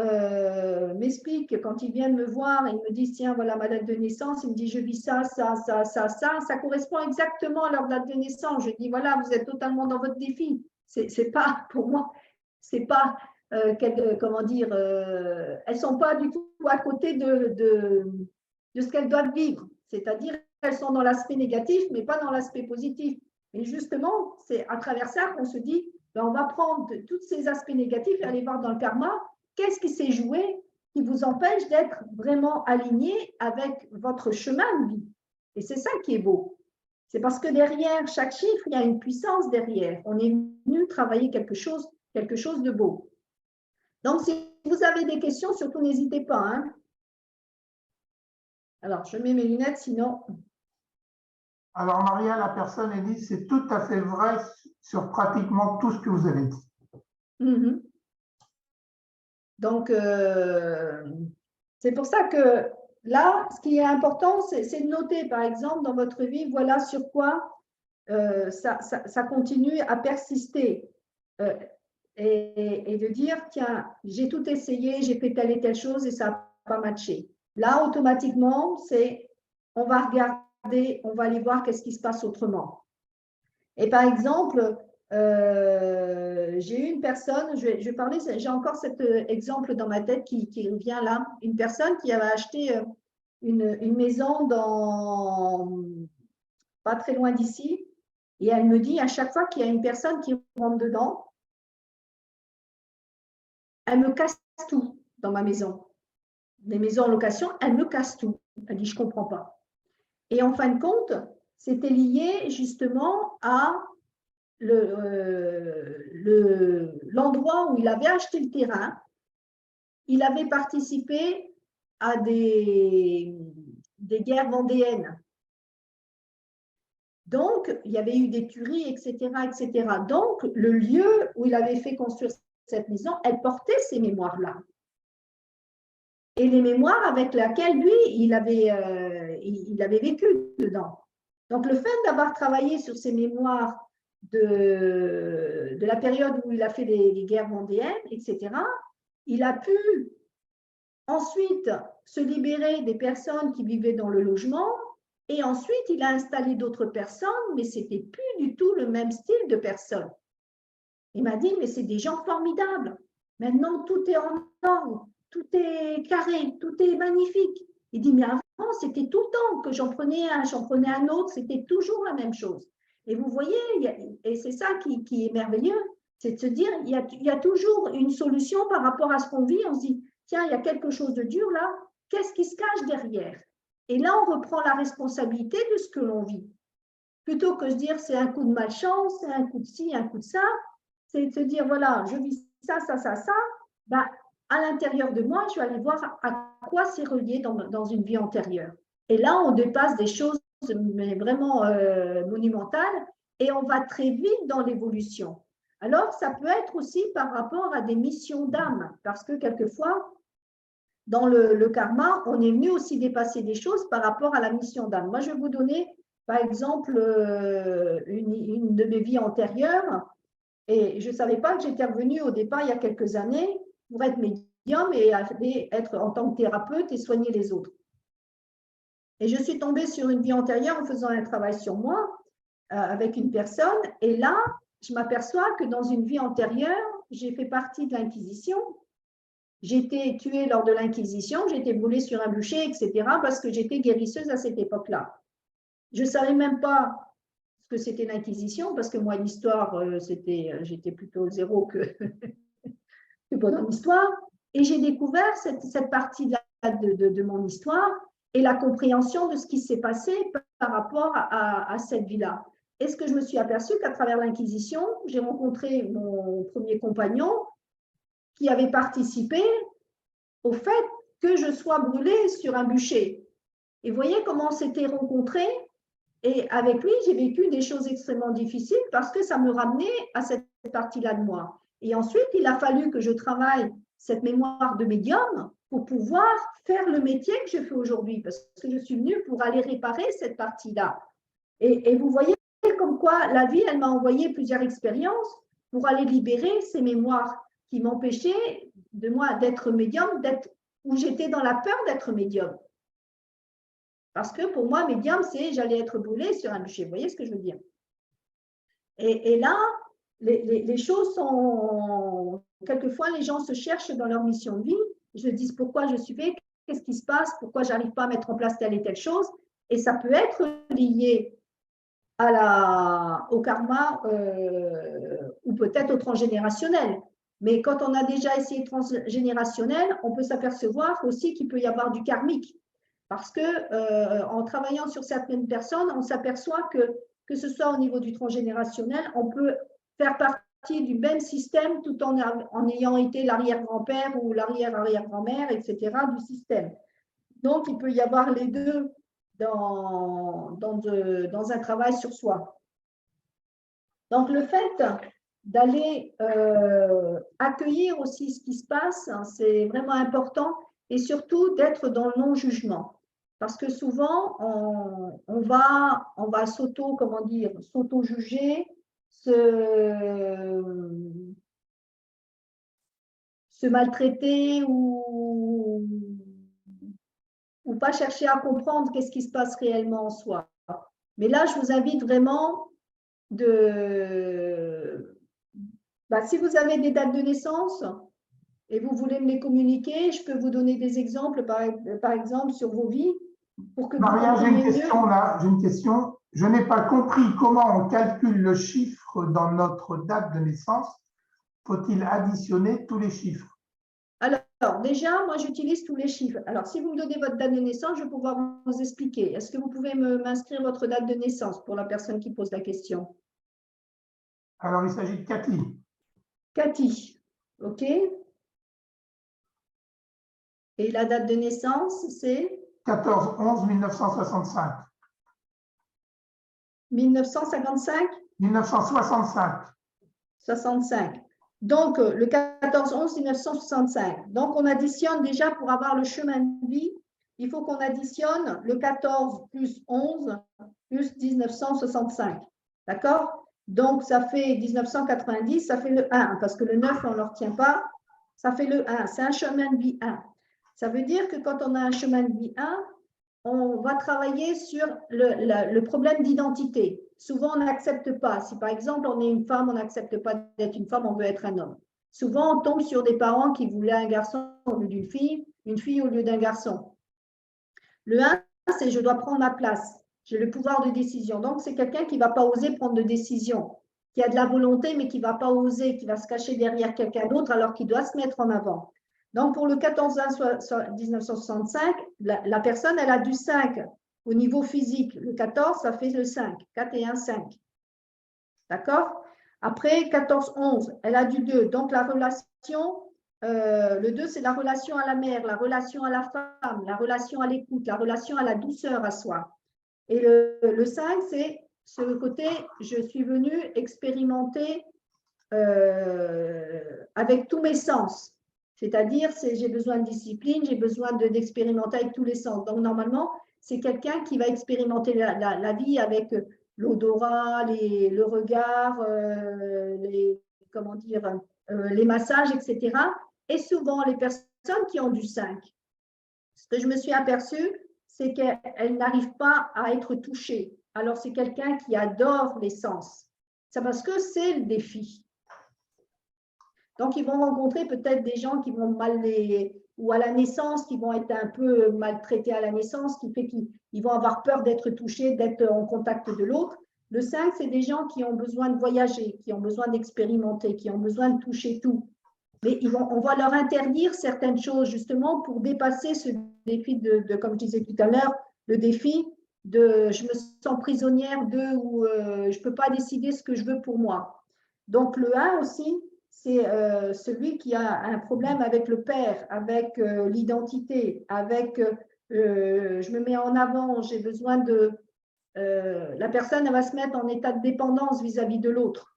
m'expliquent, quand ils viennent me voir, ils me disent, tiens, voilà ma date de naissance, ils me disent, je vis ça, ça correspond exactement à leur date de naissance. Je dis, voilà, vous êtes totalement dans votre défi. C'est pas, pour moi, c'est pas, comment dire, elles sont pas du tout à côté de ce qu'elles doivent vivre. C'est-à-dire, elles sont dans l'aspect négatif, mais pas dans l'aspect positif. Et justement, c'est à travers ça qu'on se dit, ben, on va prendre tous ces aspects négatifs et aller voir dans le karma, qu'est-ce qui s'est joué qui vous empêche d'être vraiment aligné avec votre chemin de vie. Et c'est ça qui est beau. C'est parce que derrière chaque chiffre, il y a une puissance derrière. On est venu travailler quelque chose de beau. Donc, si vous avez des questions, surtout n'hésitez pas. Hein. Alors, je mets mes lunettes, sinon… Alors, Maria, la personne, elle dit, c'est tout à fait vrai sur pratiquement tout ce que vous avez dit. Mm-hmm. Donc, c'est pour ça que là, ce qui est important, c'est de noter, par exemple, dans votre vie, voilà sur quoi ça continue à persister. Et de dire, tiens, j'ai tout essayé, j'ai fait telle et telle chose et ça n'a pas matché. Là, automatiquement, on va regarder on va aller voir qu'est-ce qui se passe autrement. Et par exemple, j'ai eu une personne, je vais parler, j'ai encore cet exemple dans ma tête qui revient là, une personne qui avait acheté une maison pas très loin d'ici, et elle me dit à chaque fois qu'il y a une personne qui rentre dedans, elle me casse tout dans ma maison. Les maisons en location, elle me casse tout. Elle dit, je ne comprends pas. Et en fin de compte, c'était lié justement à l'endroit où il avait acheté le terrain. Il avait participé à des guerres vendéennes. Donc, il y avait eu des tueries, etc., etc. Donc, le lieu où il avait fait construire cette maison, elle portait ces mémoires-là. Et les mémoires avec lesquelles, lui, il avait vécu dedans. Donc, le fait d'avoir travaillé sur ces mémoires de la période où il a fait les guerres vendéennes, etc., il a pu ensuite se libérer des personnes qui vivaient dans le logement et ensuite il a installé d'autres personnes, mais ce n'était plus du tout le même style de personnes. Il m'a dit, mais c'est des gens formidables. Maintenant, tout est en ordre, tout est carré, tout est magnifique. Il dit, mais avant, c'était tout le temps que j'en prenais un autre, c'était toujours la même chose. Et vous voyez, et c'est ça qui est merveilleux, c'est de se dire, il y a toujours une solution par rapport à ce qu'on vit. On se dit, tiens, il y a quelque chose de dur là, qu'est-ce qui se cache derrière? Et là, on reprend la responsabilité de ce que l'on vit. Plutôt que de se dire, c'est un coup de malchance, c'est un coup de ci, un coup de ça, c'est de se dire, voilà, je vis ça, ça, ça, ça, ben, à l'intérieur de moi, je vais aller voir à quoi c'est relié dans une vie antérieure. Et là, on dépasse des choses mais vraiment monumentales et on va très vite dans l'évolution. Alors, ça peut être aussi par rapport à des missions d'âme, parce que quelquefois, dans le karma, on est venu aussi dépasser des choses par rapport à la mission d'âme. Moi, je vais vous donner, par exemple, une de mes vies antérieures. Et je ne savais pas que j'étais revenue au départ, il y a quelques années, pour être médium et être en tant que thérapeute et soigner les autres. Et je suis tombée sur une vie antérieure en faisant un travail sur moi avec une personne. Et là, je m'aperçois que dans une vie antérieure, j'ai fait partie de l'Inquisition. J'ai été tuée lors de l'Inquisition, j'ai été brûlée sur un bûcher, etc., parce que j'étais guérisseuse à cette époque-là. Je ne savais même pas ce que c'était l'Inquisition, parce que moi, l'histoire, j'étais plutôt zéro que pendant l'histoire. Et j'ai découvert cette partie-là de mon histoire et la compréhension de ce qui s'est passé par rapport à cette vie-là. Est-ce que je me suis aperçue qu'à travers l'Inquisition, j'ai rencontré mon premier compagnon qui avait participé au fait que je sois brûlée sur un bûcher. Et vous voyez comment on s'était rencontrés. Et avec lui, j'ai vécu des choses extrêmement difficiles parce que ça me ramenait à cette partie-là de moi. Et ensuite, il a fallu que je travaille cette mémoire de médium pour pouvoir faire le métier que je fais aujourd'hui, parce que je suis venue pour aller réparer cette partie-là. Et vous voyez comme quoi la vie, elle m'a envoyé plusieurs expériences pour aller libérer ces mémoires qui m'empêchaient de moi d'être médium, où j'étais dans la peur d'être médium. Parce que pour moi, médium, c'est j'allais être brûlée sur un bûcher. Vous voyez ce que je veux dire? Et là, les choses sont… Quelquefois, les gens se cherchent dans leur mission de vie. Ils se disent pourquoi je suis fait, qu'est-ce qui se passe, pourquoi je n'arrive pas à mettre en place telle et telle chose. Et ça peut être lié au karma ou peut-être au transgénérationnel. Mais quand on a déjà essayé transgénérationnel, on peut s'apercevoir aussi qu'il peut y avoir du karmique. Parce que en travaillant sur certaines personnes, on s'aperçoit que ce soit au niveau du transgénérationnel, on peut faire partie du même système tout en ayant été l'arrière-grand-père ou l'arrière-arrière-grand-mère, etc., du système. Donc, il peut y avoir les deux dans un travail sur soi. Donc, le fait d'aller accueillir aussi ce qui se passe, c'est vraiment important, et surtout d'être dans le non-jugement. Parce que souvent, on va s'auto-juger, se maltraiter ou ou pas chercher à comprendre qu'est-ce qui se passe réellement en soi. Mais là, je vous invite vraiment si vous avez des dates de naissance et vous voulez me les communiquer, je peux vous donner des exemples, par exemple, sur vos vies, pour que vous Maria, j'ai une compreniez question mieux. là. J'ai une question. Je n'ai pas compris comment on calcule le chiffre dans notre date de naissance. Faut-il additionner tous les chiffres? Alors, déjà, moi, j'utilise tous les chiffres. Alors, si vous me donnez votre date de naissance, je vais pouvoir vous expliquer. Est-ce que vous pouvez m'inscrire votre date de naissance pour la personne qui pose la question? Alors, il s'agit de Cathy. Cathy, OK? Et la date de naissance, c'est 14/11/1965. 1955? 1965. 65. Donc, le 14/11/1965. Donc, on additionne déjà pour avoir le chemin de vie, il faut qu'on additionne le 14 plus 11 plus 1965. D'accord? Donc, ça fait 1990, ça fait le 1, parce que le 9, on ne le retient pas. Ça fait le 1. C'est un chemin de vie 1. Ça veut dire que quand on a un chemin de vie 1, on va travailler sur le problème d'identité. Souvent, on n'accepte pas. Si par exemple, on est une femme, on n'accepte pas d'être une femme, on veut être un homme. Souvent, on tombe sur des parents qui voulaient un garçon au lieu d'une fille, une fille au lieu d'un garçon. Le 1, c'est je dois prendre ma place. J'ai le pouvoir de décision. Donc, c'est quelqu'un qui ne va pas oser prendre de décision, qui a de la volonté, mais qui ne va pas oser, qui va se cacher derrière quelqu'un d'autre alors qu'il doit se mettre en avant. Donc, pour le 14/1/1965, la personne, elle a du 5 au niveau physique. Le 14, ça fait le 5. 4 et 1, 5. D'accord? Après, 14/11, elle a du 2. Donc, la relation, le 2, c'est la relation à la mère, la relation à la femme, la relation à l'écoute, la relation à la douceur à soi. Et le 5, c'est ce côté, je suis venue expérimenter avec tous mes sens. C'est-à-dire, j'ai besoin de discipline, j'ai besoin d'expérimenter avec tous les sens. Donc, normalement, c'est quelqu'un qui va expérimenter la vie avec l'odorat, le regard, comment dire, les massages, etc. Et souvent, les personnes qui ont du 5, ce que je me suis aperçue, c'est qu'elles n'arrivent pas à être touchées. Alors, c'est quelqu'un qui adore les sens. C'est parce que c'est le défi. Donc, ils vont rencontrer peut-être des gens qui vont ou à la naissance, qui vont être un peu maltraités à la naissance, qui fait qu'ils vont avoir peur d'être touchés, d'être en contact de l'autre. Le 5, c'est des gens qui ont besoin de voyager, qui ont besoin d'expérimenter, qui ont besoin de toucher tout. Mais on va leur interdire certaines choses justement pour dépasser ce défi comme je disais tout à l'heure, le défi de je me sens prisonnière de ou je ne peux pas décider ce que je veux pour moi. Donc, le 1 aussi, c'est celui qui a un problème avec le père, avec l'identité, avec je me mets en avant, j'ai besoin de… la personne, elle va se mettre en état de dépendance vis-à-vis de l'autre.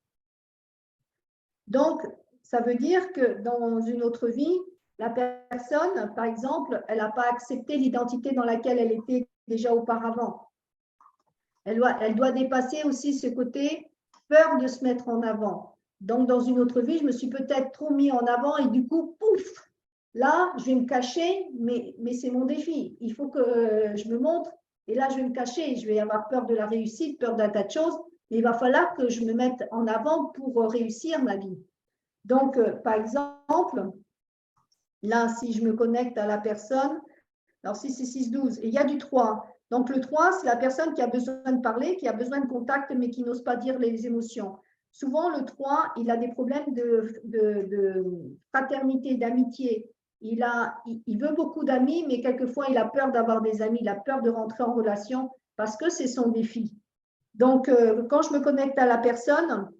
Donc, ça veut dire que dans une autre vie, la personne, par exemple, elle n'a pas accepté l'identité dans laquelle elle était déjà auparavant. Elle doit dépasser aussi ce côté peur de se mettre en avant. Donc, dans une autre vie, je me suis peut-être trop mis en avant et du coup, pouf, là, je vais me cacher, mais c'est mon défi. Il faut que je me montre et là, je vais me cacher. Je vais avoir peur de la réussite, peur d'un tas de choses, mais il va falloir que je me mette en avant pour réussir ma vie. Donc, par exemple, là, si je me connecte à la personne, alors 6, 6, 6, 12, et il y a du 3. Donc, le 3, c'est la personne qui a besoin de parler, qui a besoin de contact, mais qui n'ose pas dire les émotions. Souvent, le 3, il a des problèmes de fraternité, d'amitié. Il veut beaucoup d'amis, mais quelquefois, il a peur d'avoir des amis, il a peur de rentrer en relation parce que c'est son défi. Donc, quand je me connecte à la personne,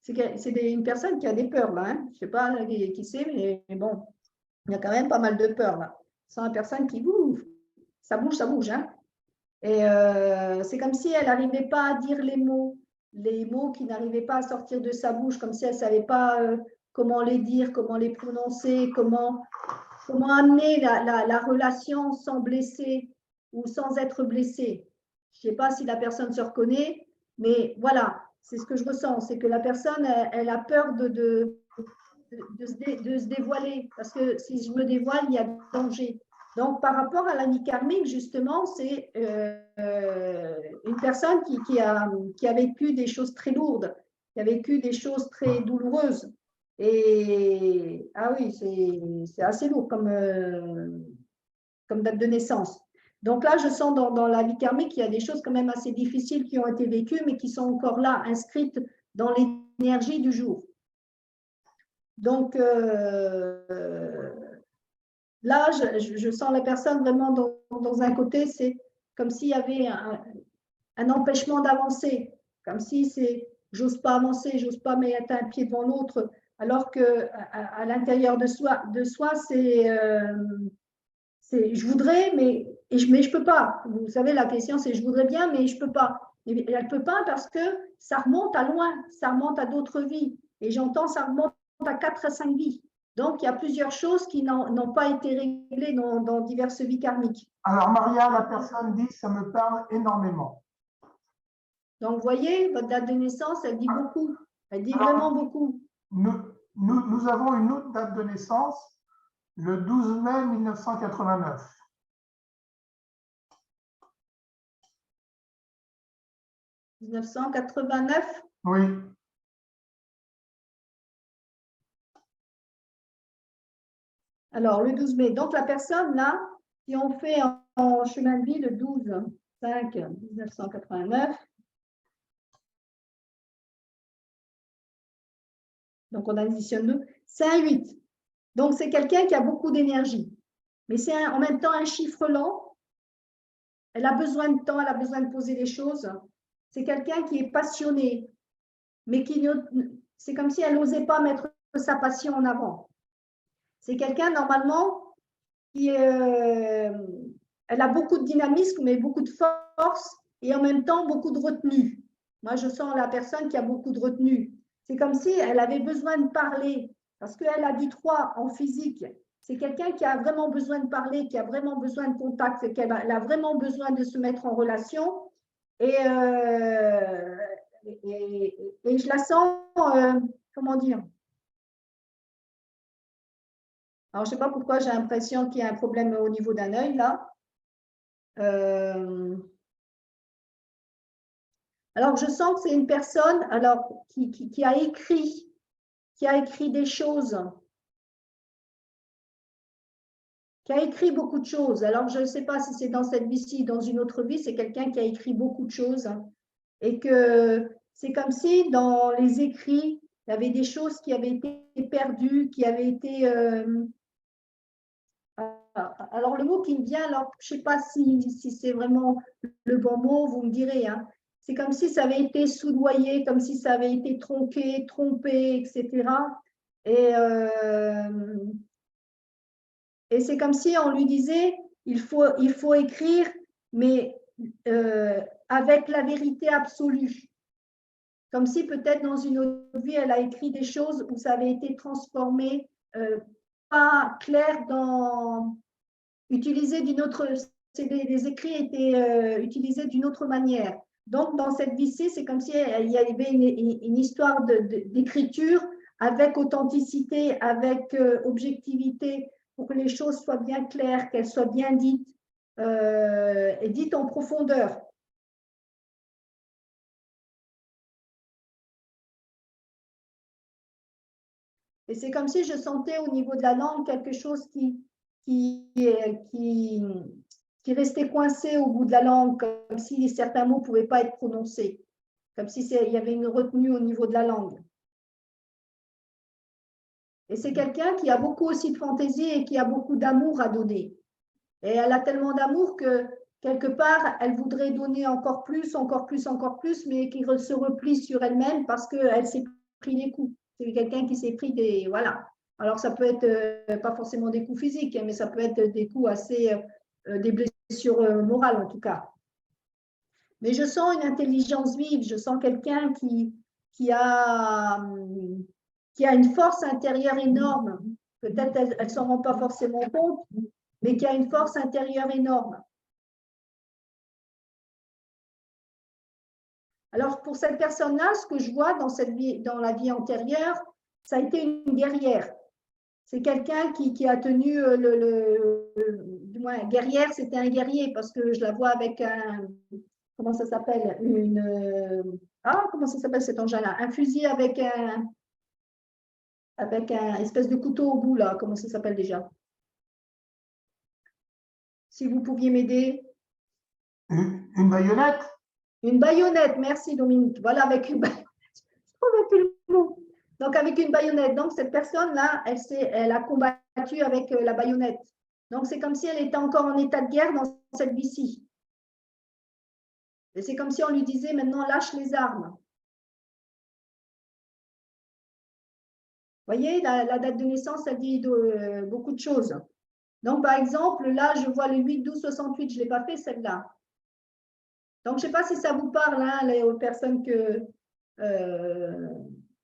c'est une personne qui a des peurs, là. Hein. Je ne sais pas qui c'est, mais bon, il y a quand même pas mal de peurs, là. C'est une personne qui bouge, ça bouge. Hein. Et c'est comme si elle n'arrivait pas à dire les mots qui n'arrivaient pas à sortir de sa bouche, comme si elle ne savait pas comment les dire, comment les prononcer, comment amener la relation sans blesser ou sans être blessée. Je ne sais pas si la personne se reconnaît, mais voilà, c'est ce que je ressens, c'est que la personne, elle a peur de se dévoiler, parce que si je me dévoile, il y a danger. Donc, par rapport à la vie karmique, justement, c'est une personne qui a vécu des choses très lourdes, qui a vécu des choses très douloureuses. Et, ah oui, c'est assez lourd comme date de naissance. Donc là, je sens dans la vie karmique qu'il y a des choses quand même assez difficiles qui ont été vécues, mais qui sont encore là, inscrites dans l'énergie du jour. Donc, là, je sens la personne vraiment dans un côté, c'est comme s'il y avait un empêchement d'avancer, comme si c'est j'ose pas avancer, j'ose pas mettre un pied devant l'autre, alors qu'à l'intérieur de soi c'est je voudrais, mais je peux pas. Vous savez, la question, c'est je voudrais bien, mais je peux pas. Et elle peut pas parce que ça remonte à loin, ça remonte à d'autres vies. Et j'entends, ça remonte à 4 à 5 vies. Donc, il y a plusieurs choses qui n'ont pas été réglées dans diverses vies karmiques. Alors, Maria, la personne dit, ça me parle énormément. Donc, vous voyez, votre date de naissance, elle dit beaucoup. Elle dit vraiment beaucoup. Nous avons une autre date de naissance, le 12 mai 1989. 1989 ? Oui. Alors, le 12 mai. Donc, la personne, là, si on fait en chemin de vie le 12/5/1989, donc on additionne 2, c'est un 8. Donc, c'est quelqu'un qui a beaucoup d'énergie. Mais c'est en même temps un chiffre lent. Elle a besoin de temps, elle a besoin de poser les choses. C'est quelqu'un qui est passionné, mais c'est comme si elle n'osait pas mettre sa passion en avant. C'est quelqu'un, normalement, elle a beaucoup de dynamisme, mais beaucoup de force et en même temps beaucoup de retenue. Moi, je sens la personne qui a beaucoup de retenue. C'est comme si elle avait besoin de parler parce qu'elle a du 3 en physique. C'est quelqu'un qui a vraiment besoin de parler, qui a vraiment besoin de contact, elle a vraiment besoin de se mettre en relation. Et je la sens, comment dire? Alors, je ne sais pas pourquoi j'ai l'impression qu'il y a un problème au niveau d'un œil, là. Alors, je sens que c'est une personne alors, qui a écrit des choses, qui a écrit beaucoup de choses. Alors, je ne sais pas si c'est dans cette vie-ci, dans une autre vie, c'est quelqu'un qui a écrit beaucoup de choses. Et que c'est comme si dans les écrits, il y avait des choses qui avaient été perdues, qui avaient été… alors, le mot qui me vient, alors je ne sais pas si c'est vraiment le bon mot, vous me direz. Hein. C'est comme si ça avait été soudoyé, comme si ça avait été tronqué, trompé, etc. Et c'est comme si on lui disait, il faut écrire, mais avec la vérité absolue. Comme si peut-être dans une autre vie, elle a écrit des choses où ça avait été transformé, pas clair utilisé d'une autre, les écrits étaient utilisés d'une autre manière. Donc, dans cette vie-ci, c'est comme si il y avait une histoire d'écriture avec authenticité, avec objectivité, pour que les choses soient bien claires, qu'elles soient bien dites, et dites en profondeur. Et c'est comme si je sentais au niveau de la langue quelque chose qui restait coincé au bout de la langue, comme si certains mots ne pouvaient pas être prononcés, comme si il y avait une retenue au niveau de la langue. Et c'est quelqu'un qui a beaucoup aussi de fantaisie et qui a beaucoup d'amour à donner. Et elle a tellement d'amour que, quelque part, elle voudrait donner encore plus, encore plus, encore plus, mais qui se replie sur elle-même parce qu'elle s'est pris des coups. C'est quelqu'un qui s'est pris des… Voilà. Alors, ça peut être pas forcément des coups physiques, mais ça peut être des coups assez… des blessures morales, en tout cas. Mais je sens une intelligence vive, je sens quelqu'un qui a une force intérieure énorme. Peut-être elle ne s'en rend pas forcément compte, mais qui a une force intérieure énorme. Alors, pour cette personne-là, ce que je vois dans la vie antérieure, ça a été une guerrière. C'est quelqu'un qui a tenu du moins guerrière, c'était un guerrier parce que je la vois avec un, comment ça s'appelle, comment ça s'appelle cet engin-là? Un fusil avec un espèce de couteau au bout là, comment ça s'appelle déjà? Si vous pouviez m'aider. Une baïonnette? Une baïonnette, merci Dominique. Voilà, avec une baïonnette. Je trouvais plus le mot. Donc, avec une baïonnette. Donc, cette personne-là, elle a combattu avec la baïonnette. Donc, c'est comme si elle était encore en état de guerre dans cette vie-ci. Et c'est comme si on lui disait maintenant, lâche les armes. Vous voyez, la date de naissance, ça dit beaucoup de choses. Donc, par exemple, là, je vois le 8-12-68, je ne l'ai pas fait, celle-là. Donc, je ne sais pas si ça vous parle, hein, les personnes que…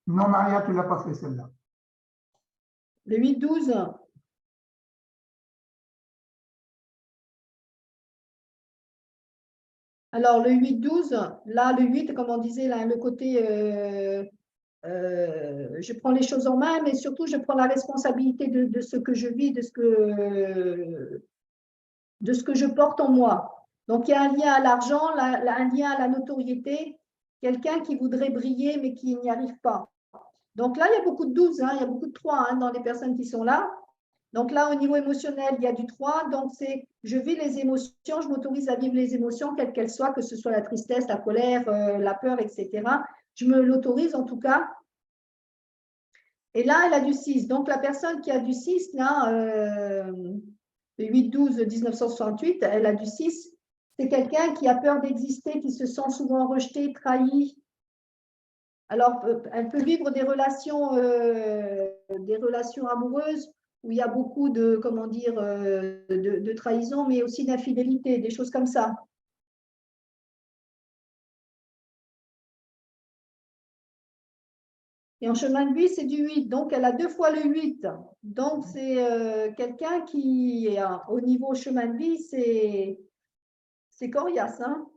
Non, Maria, tu ne l'as pas fait, celle-là. Le 8-12. Alors, le 8-12, là, le 8, comme on disait, là, le côté… je prends les choses en main, mais surtout, je prends la responsabilité de ce que je vis, de ce que je porte en moi. Donc, il y a un lien à l'argent, un lien à la notoriété, quelqu'un qui voudrait briller, mais qui n'y arrive pas. Donc là, il y a beaucoup de 12, hein, il y a beaucoup de 3 dans les personnes qui sont là. Donc là, au niveau émotionnel, il y a du 3. Donc, c'est je vis les émotions, je m'autorise à vivre les émotions, quelles qu'elles soient, que ce soit la tristesse, la colère, la peur, etc. Je me l'autorise en tout cas. Et là, elle a du 6. Donc, la personne qui a du 6, là, 8-12-1968, elle a du 6. C'est quelqu'un qui a peur d'exister, qui se sent souvent rejeté, trahi. Alors, elle peut vivre des relations amoureuses où il y a beaucoup de, comment dire, de trahison, mais aussi d'infidélité, des choses comme ça. Et en chemin de vie, c'est du 8. Donc, elle a 2 fois le 8. Donc, c'est quelqu'un qui, au niveau chemin de vie, c'est coriace. Hein.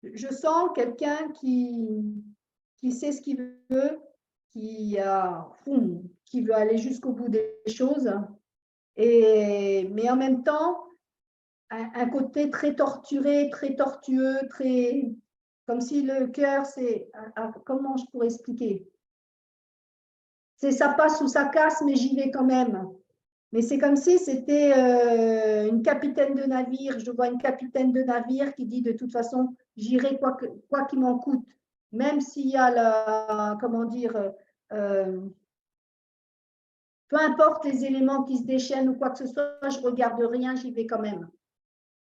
Je sens quelqu'un qui sait ce qu'il veut, qui veut aller jusqu'au bout des choses, mais en même temps, un côté très torturé, très tortueux, très comme si le cœur, c'est… Comment je pourrais expliquer? C'est ça passe ou ça casse, mais j'y vais quand même. Mais c'est comme si c'était une capitaine de navire. Je vois une capitaine de navire qui dit de toute façon, j'irai quoi qu'il m'en coûte. Même s'il y a comment dire, peu importe les éléments qui se déchaînent ou quoi que ce soit, je ne regarde rien, j'y vais quand même.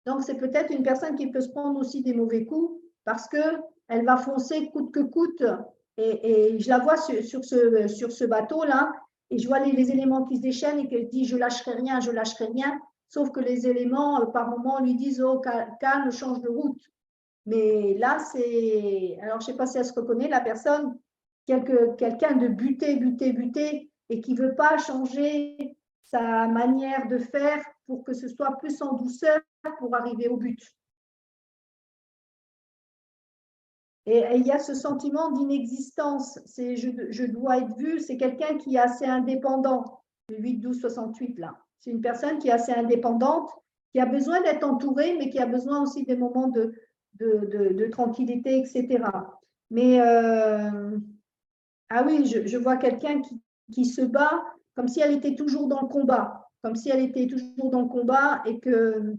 Donc, c'est peut-être une personne qui peut se prendre aussi des mauvais coups parce qu'elle va foncer coûte que coûte. Et je la vois sur ce bateau-là, et je vois les éléments qui se déchaînent et qu'elle dit « je lâcherai rien, je lâcherai rien ». Sauf que les éléments, par moment, lui disent « oh, calme, change de route ». Mais là, c'est… Alors, je ne sais pas si elle se reconnaît, la personne, quelqu'un de buté, et qui ne veut pas changer sa manière de faire pour que ce soit plus en douceur pour arriver au but. Et il y a ce sentiment d'inexistence. C'est je dois être vu. C'est quelqu'un qui est assez indépendant. Le 8-12-68, là. C'est une personne qui est assez indépendante, qui a besoin d'être entourée, mais qui a besoin aussi des moments de tranquillité, etc. Mais, ah oui, je vois quelqu'un qui se bat comme si elle était toujours dans le combat. Comme si elle était toujours dans le combat et que…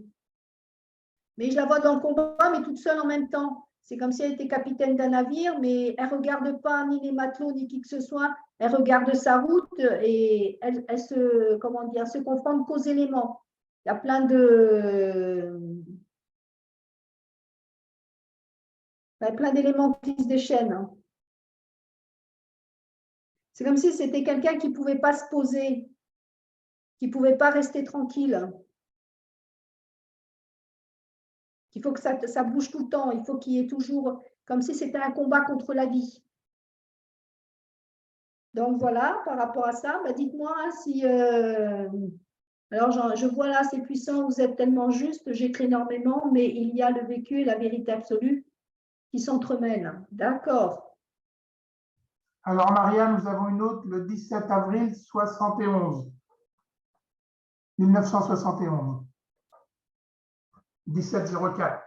Mais je la vois dans le combat, mais toute seule en même temps. C'est comme si elle était capitaine d'un navire, mais elle ne regarde pas ni les matelots, ni qui que ce soit. Elle regarde sa route et elle se, comment dire, se confronte qu'aux éléments. Il y a plein d'éléments qui se déchaînent. C'est comme si c'était quelqu'un qui ne pouvait pas se poser, qui ne pouvait pas rester tranquille. Il faut que ça bouge tout le temps. Il faut qu'il y ait toujours, comme si c'était un combat contre la vie. Donc voilà, par rapport à ça, bah dites-moi si… alors, je vois là, c'est puissant, vous êtes tellement juste, j'écris énormément, mais il y a le vécu et la vérité absolue qui s'entremêlent. D'accord. Alors, Maria, nous avons une autre le 17 avril 71. 1971. 1704.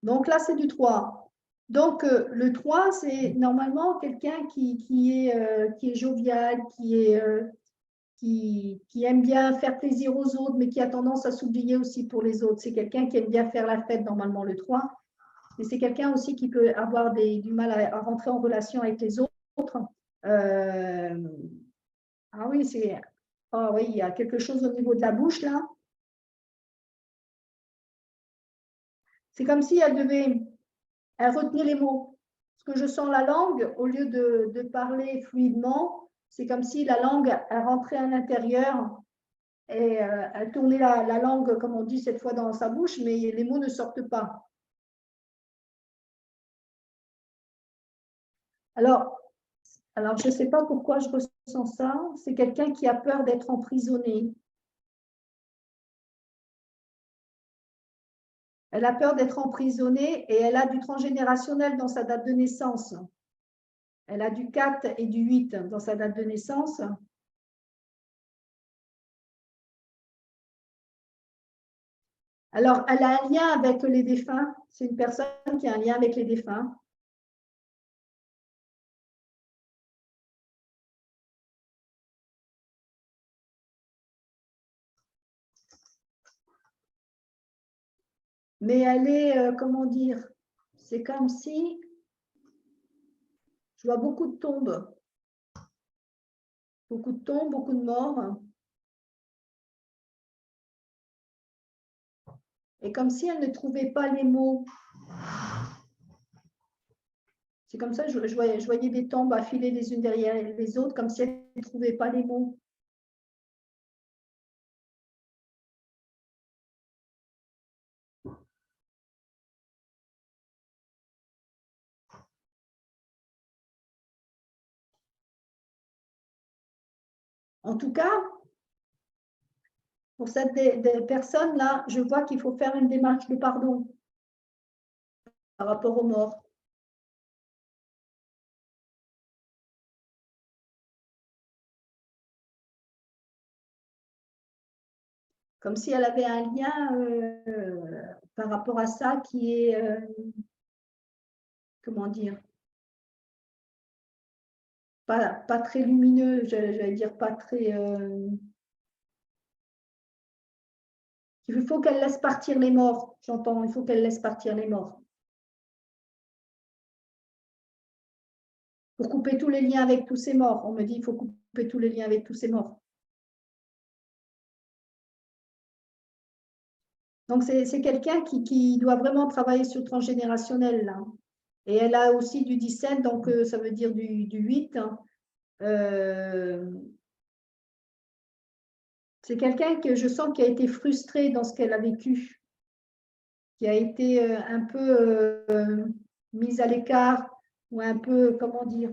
Donc là, c'est du 3. Donc, le 3, c'est normalement quelqu'un qui est jovial, qui aime bien faire plaisir aux autres, mais qui a tendance à s'oublier aussi pour les autres. C'est quelqu'un qui aime bien faire la fête, normalement, le 3. Mais c'est quelqu'un aussi qui peut avoir du mal à rentrer en relation avec les autres. Ah oui, oui, il y a quelque chose au niveau de la bouche, là. C'est comme si elle retenait les mots. Parce que je sens la langue, au lieu de parler fluidement, c'est comme si la langue, elle rentrait à l'intérieur et elle tournait la langue, comme on dit cette fois, dans sa bouche, mais les mots ne sortent pas. Alors je ne sais pas pourquoi je ressens ça. C'est quelqu'un qui a peur d'être emprisonné. Elle a peur d'être emprisonnée et elle a du transgénérationnel dans sa date de naissance. Elle a du 4 et du 8 dans sa date de naissance. Alors, elle a un lien avec les défunts. C'est une personne qui a un lien avec les défunts. Mais elle est, comment dire, c'est comme si je vois beaucoup de tombes. Beaucoup de tombes, beaucoup de morts. Et comme si elle ne trouvait pas les mots. C'est comme ça, je voyais des tombes affilées les unes derrière les autres, comme si elle ne trouvait pas les mots. En tout cas, pour cette personne-là, je vois qu'il faut faire une démarche de pardon par rapport aux morts. Comme si elle avait un lien par rapport à ça qui est, comment dire, pas très lumineux, j'allais dire pas très... Il faut qu'elle laisse partir les morts, j'entends, il faut qu'elle laisse partir les morts. Pour couper tous les liens avec tous ces morts. On me dit qu'il faut couper tous les liens avec tous ces morts. Donc, c'est quelqu'un qui doit vraiment travailler sur le transgénérationnel, là. Et elle a aussi du 17, donc ça veut dire du 8. Hein. C'est quelqu'un que je sens qui a été frustré dans ce qu'elle a vécu, qui a été un peu mise à l'écart ou un peu, comment dire,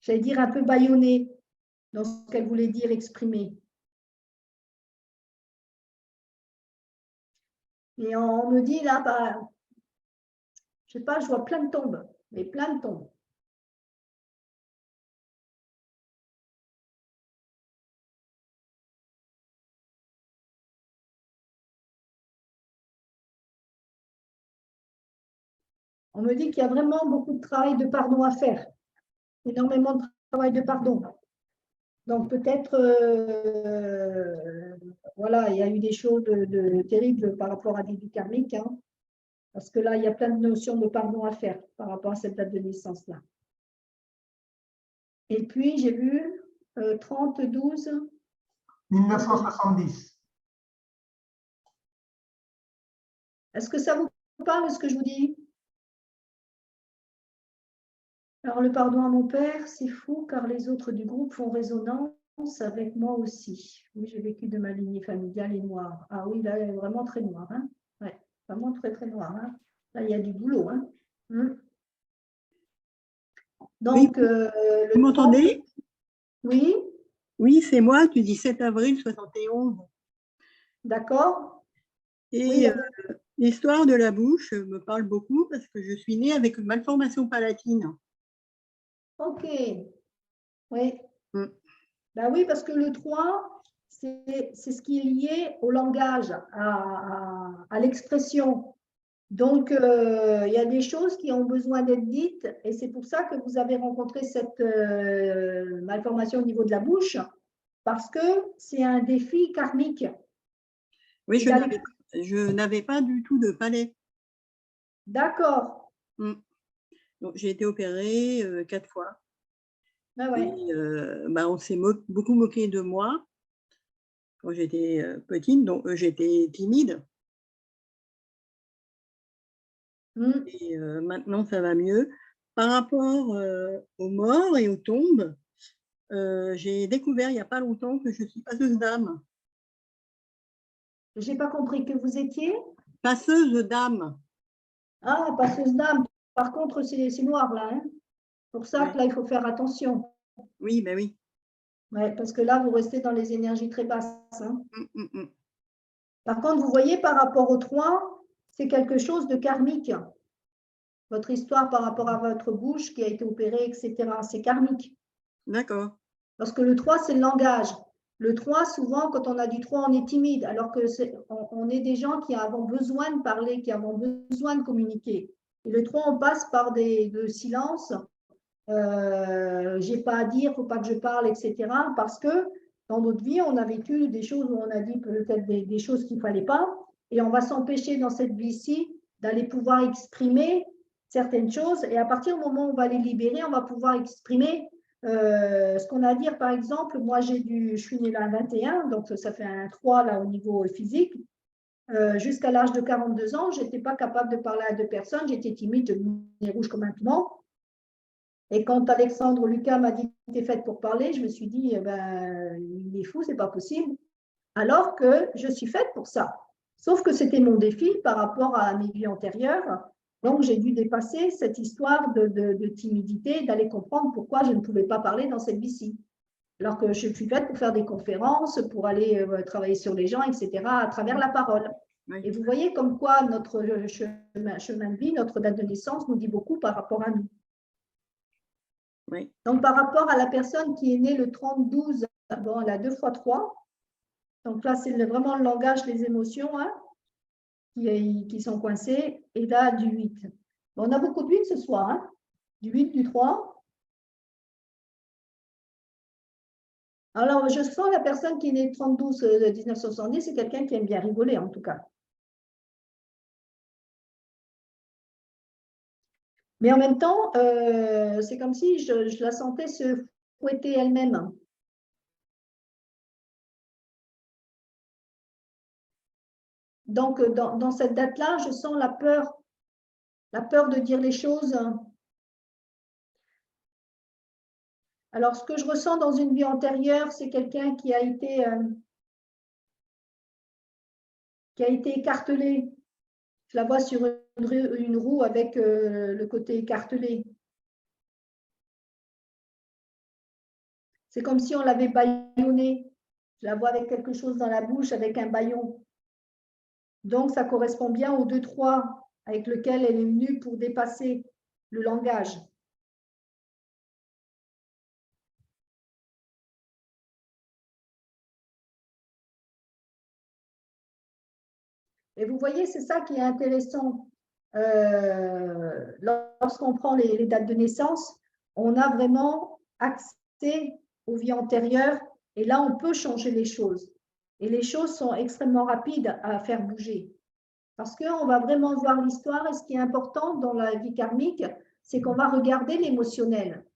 j'allais dire un peu bâillonnée dans ce qu'elle voulait dire, exprimer. Et on me dit là, bah, je sais pas, je vois plein de tombes, mais plein de tombes. On me dit qu'il y a vraiment beaucoup de travail de pardon à faire, énormément de travail de pardon. Donc peut-être, voilà, il y a eu des choses terribles par rapport à des vies karmiques, hein, parce que là, il y a plein de notions de pardon à faire par rapport à cette date de naissance-là. Et puis, j'ai vu 30, 12. 1970. Est-ce que ça vous parle, ce que je vous dis? Alors, le pardon à mon père, c'est fou, car les autres du groupe font résonance avec moi aussi. Oui, j'ai vécu de ma lignée familiale et noire. Ah oui, là, elle est vraiment très noire. Hein, ouais, vraiment très, très noire. Hein. Là, il y a du boulot. Hein. Donc, oui, vous m'entendez? Oui. Oui, c'est moi, du 17 avril 71. D'accord. Et oui, L'histoire de la bouche me parle beaucoup parce que je suis née avec une malformation palatine. Ok, oui. Mm. Ben oui, parce que le 3, c'est ce qui est lié au langage, à l'expression. Donc, il y a des choses qui ont besoin d'être dites et c'est pour ça que vous avez rencontré cette malformation au niveau de la bouche, parce que c'est un défi karmique. Oui, Et d'aller- je n'avais pas du tout de palais. D'accord. Mm. Donc, j'ai été opérée 4 fois. Ah ouais. Et on s'est beaucoup moqué de moi quand j'étais petite, donc j'étais timide. Mm. Et maintenant, ça va mieux. Par rapport aux morts et aux tombes, j'ai découvert il n'y a pas longtemps que je suis passeuse d'âme. J'ai pas compris que vous étiez. Passeuse d'âme. Ah, passeuse d'âme. Par contre, c'est noir là. Hein. Pour ça Ouais. que là, il faut faire attention. Oui, ben oui. Ouais, parce que là, vous restez dans les énergies très basses. Hein. Mm. Par contre, vous voyez, par rapport au 3, c'est quelque chose de karmique. Votre histoire par rapport à votre bouche qui a été opérée, etc. C'est karmique. D'accord. Parce que le 3, c'est le langage. Le 3, souvent, quand on a du 3, on est timide, alors que on est des gens qui avons besoin de parler, qui avons besoin de communiquer. Et le 3, on passe par de silence. J'ai pas à dire, faut pas que je parle, etc. Parce que dans notre vie, on a vécu des choses où on a dit peut-être des choses qu'il ne fallait pas. Et on va s'empêcher dans cette vie-ci d'aller pouvoir exprimer certaines choses. Et à partir du moment où on va les libérer, on va pouvoir exprimer ce qu'on a à dire. Par exemple, moi, je suis née là à 21, donc ça fait un 3 là au niveau physique. Jusqu'à l'âge de 42 ans, je n'étais pas capable de parler à deux personnes. J'étais timide, je devenais rouge comme un piment. Et quand Alexandre Lucas m'a dit que tu es faite pour parler, je me suis dit, il est fou, c'est pas possible. Alors que je suis faite pour ça. Sauf que c'était mon défi par rapport à mes vies antérieures. Donc, j'ai dû dépasser cette histoire de timidité, d'aller comprendre pourquoi je ne pouvais pas parler dans cette vie-ci. Alors que je suis faite pour faire des conférences, pour aller travailler sur les gens, etc., à travers la parole. Oui. Et vous voyez comme quoi notre chemin de vie, notre date de naissance nous dit beaucoup par rapport à nous. Oui. Donc, par rapport à la personne qui est née le 30-12, bon, elle a 2 fois 3. Donc là, c'est vraiment le langage, les émotions hein, qui sont coincées. Et là, du 8. Bon, on a beaucoup de 8 ce soir. Hein, du 8, du 3. Alors, je sens la personne qui est née le 30-12 1970, c'est quelqu'un qui aime bien rigoler, en tout cas. Mais en même temps, c'est comme si je la sentais se fouetter elle-même. Donc, dans cette date-là, je sens la peur de dire les choses. Alors, ce que je ressens dans une vie antérieure, c'est quelqu'un qui a été écartelé. Je la vois sur une roue avec le côté écartelé. C'est comme si on l'avait bâillonné. Je la vois avec quelque chose dans la bouche, avec un bâillon. Donc, ça correspond bien au 2-3 avec lequel elle est venue pour dépasser le langage. Et vous voyez, c'est ça qui est intéressant. Lorsqu'on prend les dates de naissance, on a vraiment accès aux vies antérieures et là, on peut changer les choses. Et les choses sont extrêmement rapides à faire bouger. Parce qu'on va vraiment voir l'histoire et ce qui est important dans la vie karmique, c'est qu'on va regarder l'émotionnel.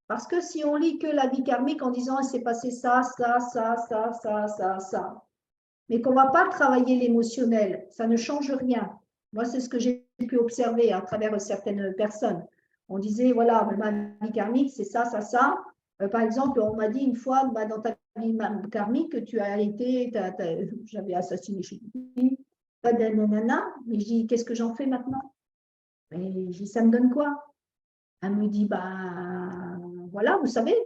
Parce que si on lit que la vie karmique en disant il s'est passé ça, ça, ça, ça, ça, ça, ça, mais qu'on ne va pas travailler l'émotionnel, ça ne change rien. Moi, c'est ce que j'ai pu observer à travers certaines personnes. On disait, voilà, ma vie karmique, c'est ça, ça, ça. Par exemple, on m'a dit une fois, dans ta vie karmique, tu as été, j'avais assassiné chez lui, nanana, mais je dis, qu'est-ce que j'en fais maintenant? Et je dis, ça me donne quoi? Elle me dit, voilà, vous savez,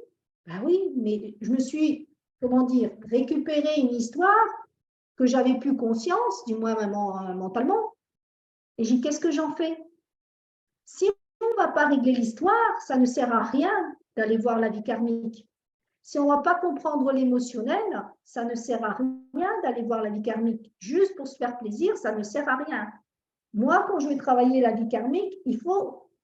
oui, mais je me suis, comment dire, récupéré une histoire que j'avais plus conscience, du moins mentalement, Et j'ai dit, qu'est-ce que j'en fais? Si on ne va pas régler l'histoire, ça ne sert à rien d'aller voir la vie karmique. Si on ne va pas comprendre l'émotionnel, ça ne sert à rien d'aller voir la vie karmique. Juste pour se faire plaisir, ça ne sert à rien. Moi, quand je vais travailler la vie karmique,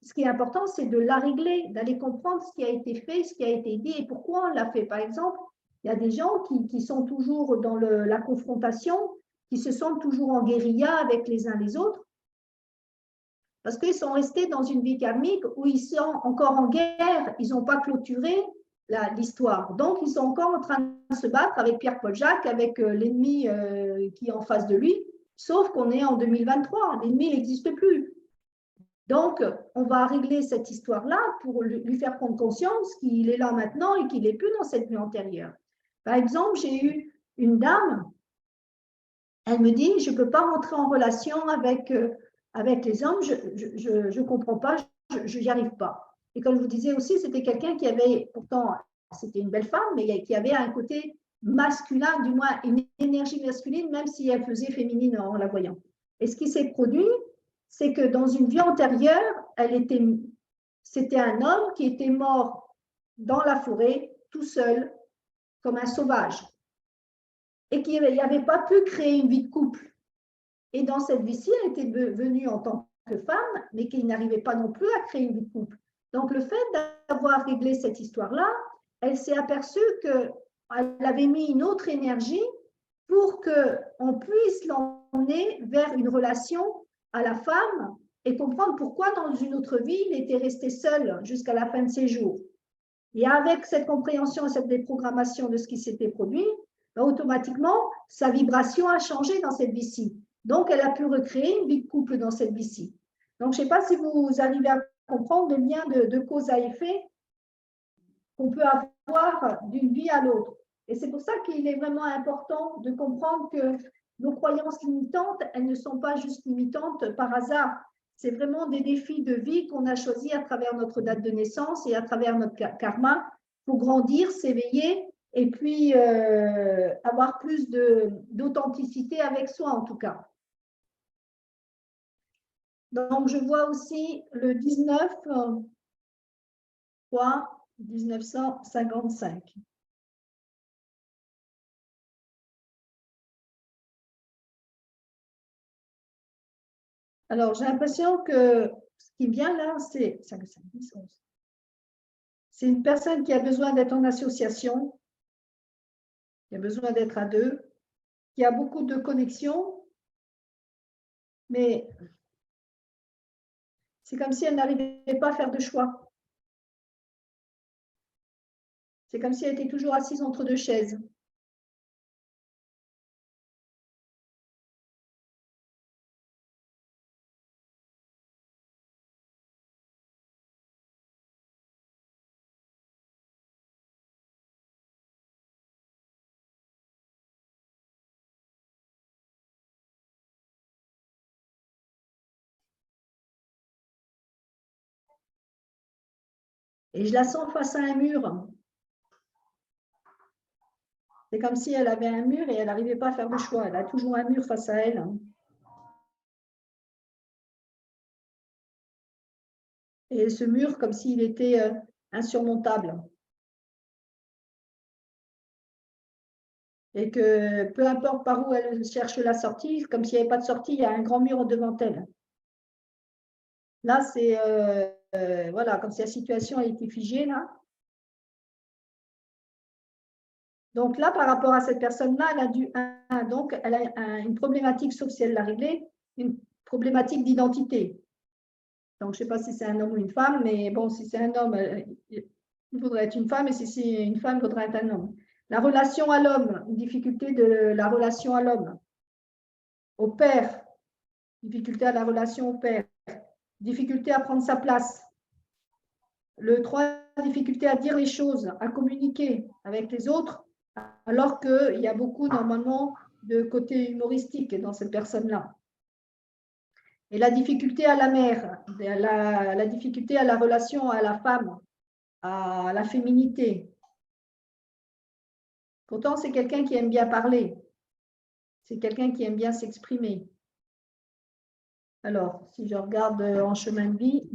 ce qui est important, c'est de la régler, d'aller comprendre ce qui a été fait, ce qui a été dit et pourquoi on l'a fait. Par exemple, il y a des gens qui sont toujours dans la confrontation, qui se sentent toujours en guérilla avec les uns les autres, parce qu'ils sont restés dans une vie karmique où ils sont encore en guerre, ils n'ont pas clôturé l'histoire. Donc, ils sont encore en train de se battre avec Pierre-Paul Jacques, avec l'ennemi qui est en face de lui, sauf qu'on est en 2023, l'ennemi n'existe plus. Donc, on va régler cette histoire-là pour lui faire prendre conscience qu'il est là maintenant et qu'il n'est plus dans cette vie antérieure. Par exemple, j'ai eu une dame, elle me dit, je ne peux pas rentrer en relation avec les hommes, je ne comprends pas, je n'y arrive pas. Et comme je vous disais aussi, c'était quelqu'un qui avait, pourtant, c'était une belle femme, mais qui avait un côté masculin, du moins une énergie masculine, même si elle faisait féminine en la voyant. Et ce qui s'est produit, c'est que dans une vie antérieure, c'était un homme qui était mort dans la forêt, tout seul, comme un sauvage, et qui n'avait pas pu créer une vie de couple. Et dans cette vie-ci, elle était venue en tant que femme, mais qu'il n'arrivait pas non plus à créer une vie de couple. Donc, le fait d'avoir réglé cette histoire-là, elle s'est aperçue qu'elle avait mis une autre énergie pour qu'on puisse l'emmener vers une relation à la femme et comprendre pourquoi dans une autre vie, il était resté seul jusqu'à la fin de ses jours. Et avec cette compréhension et cette déprogrammation de ce qui s'était produit, automatiquement, sa vibration a changé dans cette vie-ci. Donc, elle a pu recréer une vie de couple dans cette vie-ci. Donc, je ne sais pas si vous arrivez à comprendre le lien de cause à effet qu'on peut avoir d'une vie à l'autre. Et c'est pour ça qu'il est vraiment important de comprendre que nos croyances limitantes, elles ne sont pas juste limitantes par hasard. C'est vraiment des défis de vie qu'on a choisis à travers notre date de naissance et à travers notre karma pour grandir, s'éveiller et puis avoir plus d'authenticité avec soi en tout cas. Donc, je vois aussi le 19.1955. Alors, j'ai l'impression que ce qui vient là, c'est une personne qui a besoin d'être en association, qui a besoin d'être à deux, qui a beaucoup de connexions, mais c'est comme si elle n'arrivait pas à faire de choix. C'est comme si elle était toujours assise entre deux chaises. Et je la sens face à un mur. C'est comme si elle avait un mur et elle n'arrivait pas à faire de choix. Elle a toujours un mur face à elle. Et ce mur, comme s'il était insurmontable. Et que peu importe par où elle cherche la sortie, comme s'il n'y avait pas de sortie, il y a un grand mur devant elle. Là, c'est voilà, comme si la situation a été figée là. Donc là, par rapport à cette personne-là, elle a une problématique, sauf si elle l'a réglée, une problématique d'identité. Donc, je ne sais pas si c'est un homme ou une femme, mais bon, si c'est un homme, il faudrait être une femme, et si c'est une femme, il faudrait être un homme. La relation à l'homme, une difficulté de la relation à l'homme. Au père, difficulté à la relation au père. Difficulté à prendre sa place. Le 3, difficulté à dire les choses, à communiquer avec les autres, alors qu'il y a beaucoup, normalement, de côté humoristique dans cette personne-là. Et la difficulté à la mère, la difficulté à la relation à la femme, à la féminité. Pourtant, c'est quelqu'un qui aime bien parler. C'est quelqu'un qui aime bien s'exprimer. Alors, si je regarde en chemin de vie,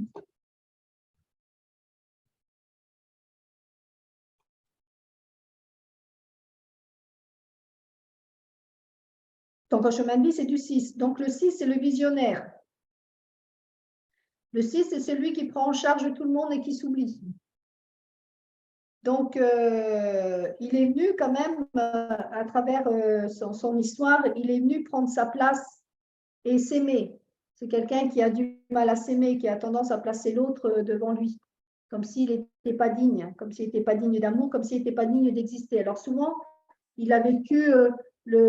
donc en chemin de vie, c'est du 6. Donc le 6, c'est le visionnaire. Le 6, c'est celui qui prend en charge tout le monde et qui s'oublie. Donc, il est venu quand même, à travers son histoire, il est venu prendre sa place et s'aimer. C'est quelqu'un qui a du mal à s'aimer, qui a tendance à placer l'autre devant lui, comme s'il n'était pas digne, comme s'il n'était pas digne d'amour, comme s'il n'était pas digne d'exister. Alors souvent, il a vécu,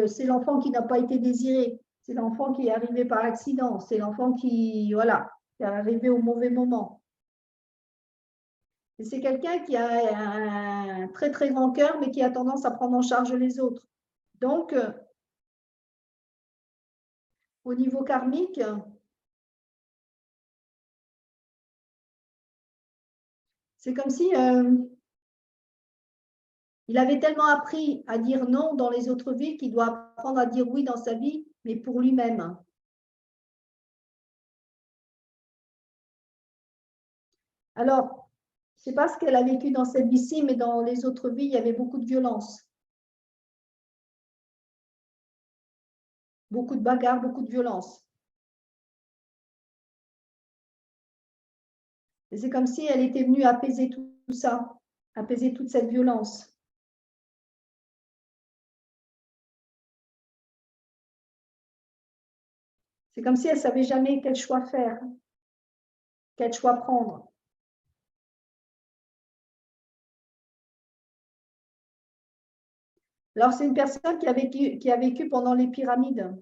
c'est l'enfant qui n'a pas été désiré, c'est l'enfant qui est arrivé par accident, c'est l'enfant qui, voilà, qui est arrivé au mauvais moment. Et c'est quelqu'un qui a un très très grand cœur, mais qui a tendance à prendre en charge les autres. Donc, au niveau karmique, c'est comme si il avait tellement appris à dire non dans les autres vies qu'il doit apprendre à dire oui dans sa vie, mais pour lui-même. Alors, je ne sais pas ce qu'elle a vécu dans cette vie-ci, mais dans les autres vies, il y avait beaucoup de violence. Beaucoup de bagarres, beaucoup de violence. Et c'est comme si elle était venue apaiser tout ça, apaiser toute cette violence. C'est comme si elle ne savait jamais quel choix faire, quel choix prendre. Alors, c'est une personne qui a vécu pendant les pyramides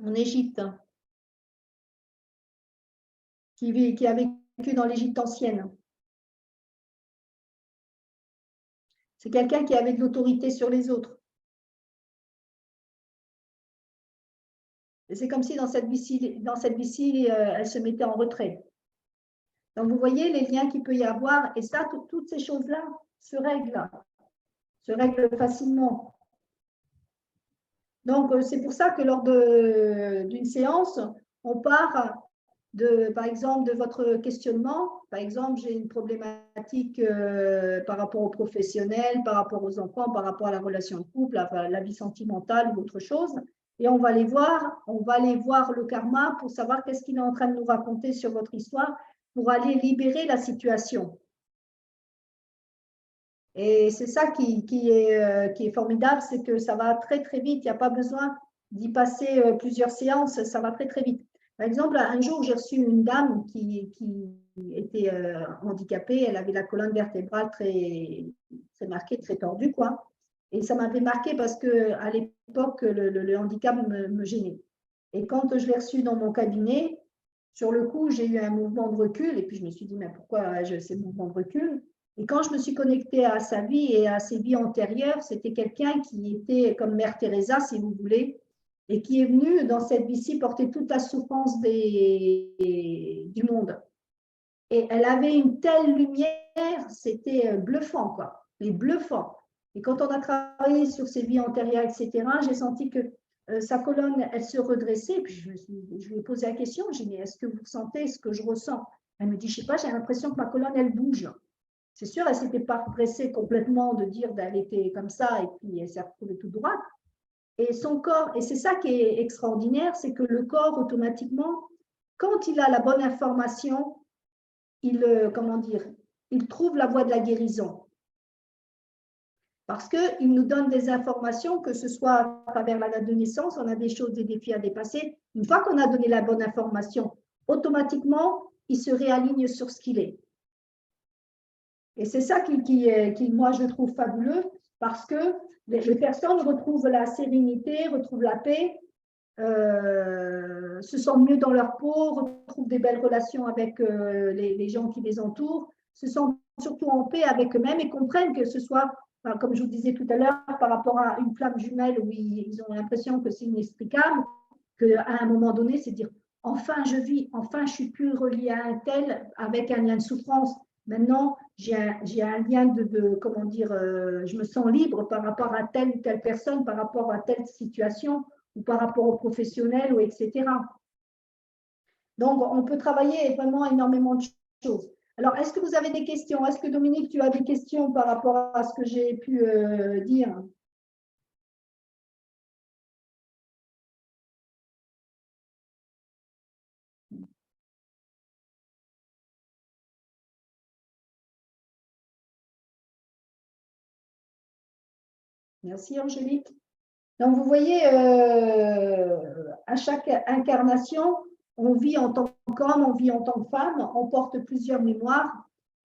en Égypte, qui a vécu dans l'Égypte ancienne. C'est quelqu'un qui avait de l'autorité sur les autres. Et c'est comme si dans cette vie-ci, elle se mettait en retrait. Donc, vous voyez les liens qu'il peut y avoir. Et ça, toutes ces choses-là se règlent facilement. Donc, c'est pour ça que lors d'une séance, on part par exemple, de votre questionnement. Par exemple, j'ai une problématique par rapport aux professionnels, par rapport aux enfants, par rapport à la relation de couple, à la vie sentimentale ou autre chose. Et on va aller voir le karma pour savoir qu'est-ce qu'il est en train de nous raconter sur votre histoire pour aller libérer la situation. Et c'est ça qui est formidable, c'est que ça va très, très vite. Il n'y a pas besoin d'y passer plusieurs séances, ça va très, très vite. Par exemple, un jour, j'ai reçu une dame qui était handicapée. Elle avait la colonne vertébrale très, très marquée, très tordue, quoi. Et ça m'avait marqué parce qu'à l'époque, le handicap me gênait. Et quand je l'ai reçue dans mon cabinet, sur le coup, j'ai eu un mouvement de recul. Et puis, je me suis dit, mais pourquoi j'ai ces mouvements de recul? Et quand je me suis connectée à sa vie et à ses vies antérieures, c'était quelqu'un qui était comme Mère Teresa, si vous voulez, et qui est venu dans cette vie-ci porter toute la souffrance du monde. Et elle avait une telle lumière, c'était bluffant, quoi, mais bluffant. Et quand on a travaillé sur ses vies antérieures, etc., j'ai senti que sa colonne, elle se redressait. Puis je lui ai posé la question, j'ai dit, est-ce que vous sentez ce que je ressens? Elle me dit, je ne sais pas, j'ai l'impression que ma colonne, elle bouge. C'est sûr, elle ne s'était pas dressée complètement de dire qu'elle était comme ça et puis elle s'est retrouvée tout droite. Et son corps, et c'est ça qui est extraordinaire, c'est que le corps, automatiquement, quand il a la bonne information, il trouve la voie de la guérison. Parce qu'il nous donne des informations, que ce soit à travers la date de naissance, on a des choses, des défis à dépasser. Une fois qu'on a donné la bonne information, automatiquement, il se réaligne sur ce qu'il est. Et c'est ça qui, moi, je trouve fabuleux, parce que les personnes retrouvent la sérénité, retrouvent la paix, se sentent mieux dans leur peau, retrouvent des belles relations avec les gens qui les entourent, se sentent surtout en paix avec eux-mêmes et comprennent que ce soit, comme je vous disais tout à l'heure, par rapport à une flamme jumelle où ils ont l'impression que c'est inexplicable, qu'à un moment donné, c'est dire enfin je vis, enfin je suis plus reliée à un tel avec un lien de souffrance. Maintenant, j'ai un lien comment dire, je me sens libre par rapport à telle ou telle personne, par rapport à telle situation, ou par rapport aux professionnels, ou etc. Donc, on peut travailler vraiment énormément de choses. Alors, est-ce que vous avez des questions? Est-ce que Dominique, tu as des questions par rapport à ce que j'ai pu dire? Merci, Angélique. Donc, vous voyez, à chaque incarnation, on vit en tant qu'homme, on vit en tant que femme, on porte plusieurs mémoires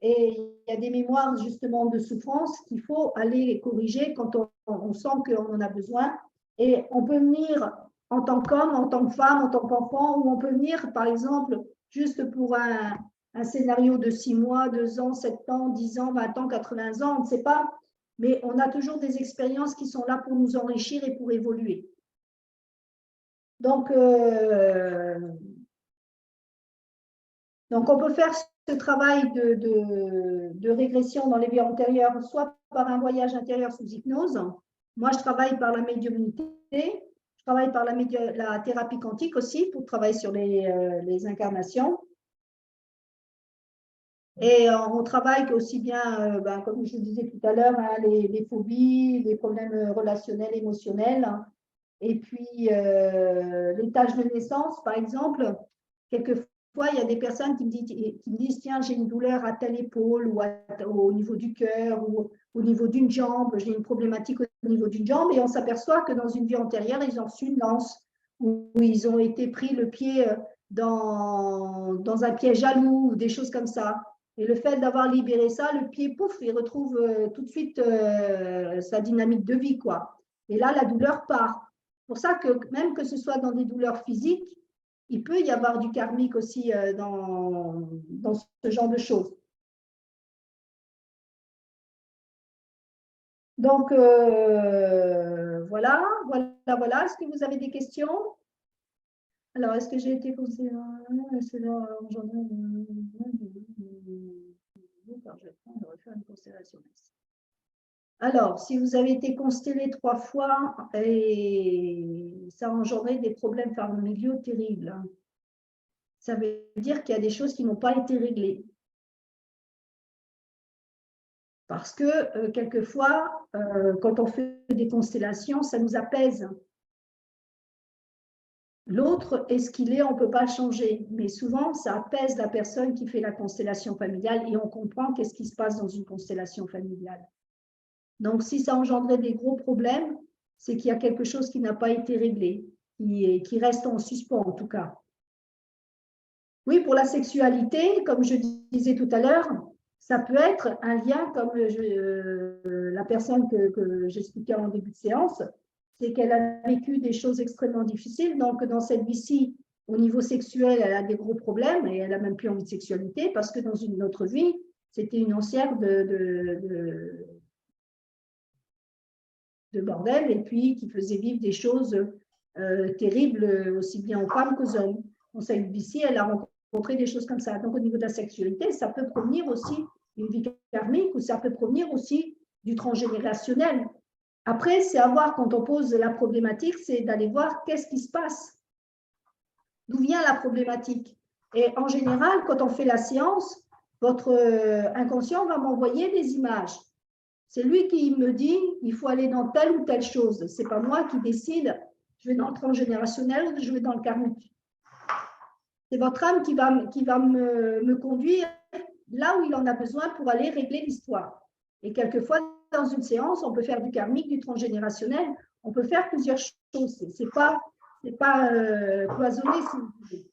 et il y a des mémoires justement de souffrance qu'il faut aller corriger quand on sent qu'on en a besoin. Et on peut venir en tant qu'homme, en tant que femme, en tant qu'enfant, ou on peut venir, par exemple, juste pour un scénario de 6 mois, 2 ans, 7 ans, 10 ans, 20 ans, 80 ans, on ne sait pas. Mais on a toujours des expériences qui sont là pour nous enrichir et pour évoluer. Donc on peut faire ce travail de régression dans les vies antérieures, soit par un voyage intérieur sous hypnose. Moi, je travaille par la médiumnité. Je travaille par la thérapie quantique aussi pour travailler sur les incarnations. Et on travaille aussi bien, comme je vous disais tout à l'heure, hein, les phobies, les problèmes relationnels, émotionnels. Et puis, les tâches de naissance, par exemple, quelquefois, il y a des personnes qui me disent tiens, j'ai une douleur à telle épaule ou au niveau du cœur ou au niveau d'une jambe, j'ai une problématique au niveau d'une jambe. Et on s'aperçoit que dans une vie antérieure, ils ont reçu une lance ou ils ont été pris le pied dans un piège jaloux ou des choses comme ça. Et le fait d'avoir libéré ça, le pied, pouf, il retrouve tout de suite sa dynamique de vie, quoi. Et là, la douleur part. C'est pour ça que même que ce soit dans des douleurs physiques, il peut y avoir du karmique aussi dans ce genre de choses. Donc, voilà. Est-ce que vous avez des questions? Alors, est-ce que j'ai été posée je vais refaire une constellation. Alors, si vous avez été constellé 3 fois, et ça a engendré des problèmes familiaux terribles. Ça veut dire qu'il y a des choses qui n'ont pas été réglées. Parce que quelquefois, quand on fait des constellations, ça nous apaise. L'autre est ce qu'il est, on ne peut pas changer. Mais souvent, ça apaise la personne qui fait la constellation familiale et on comprend qu'est-ce qui se passe dans une constellation familiale. Donc, si ça engendrait des gros problèmes, c'est qu'il y a quelque chose qui n'a pas été réglé, qui reste en suspens en tout cas. Oui, pour la sexualité, comme je disais tout à l'heure, ça peut être un lien comme la personne que j'expliquais en début de séance, c'est qu'elle a vécu des choses extrêmement difficiles. Donc, dans cette vie-ci, au niveau sexuel, elle a des gros problèmes et elle n'a même plus envie de sexualité parce que dans une autre vie, c'était une ancienne de bordel et puis qui faisait vivre des choses terribles aussi bien aux femmes qu'aux hommes. Dans cette vie-ci, elle a rencontré des choses comme ça. Donc, au niveau de la sexualité, ça peut provenir aussi d'une vie karmique ou ça peut provenir aussi du transgénérationnel. Après, c'est à voir quand on pose la problématique, c'est d'aller voir qu'est-ce qui se passe. D'où vient la problématique? Et en général, quand on fait la séance, votre inconscient va m'envoyer des images. C'est lui qui me dit il faut aller dans telle ou telle chose. Ce n'est pas moi qui décide je vais dans le transgénérationnel ou je vais dans le karmique. C'est votre âme qui va me conduire là où il en a besoin pour aller régler l'histoire. Et quelquefois, dans une séance, on peut faire du karmique, du transgénérationnel, on peut faire plusieurs choses. Ce n'est pas cloisonné, si vous voulez.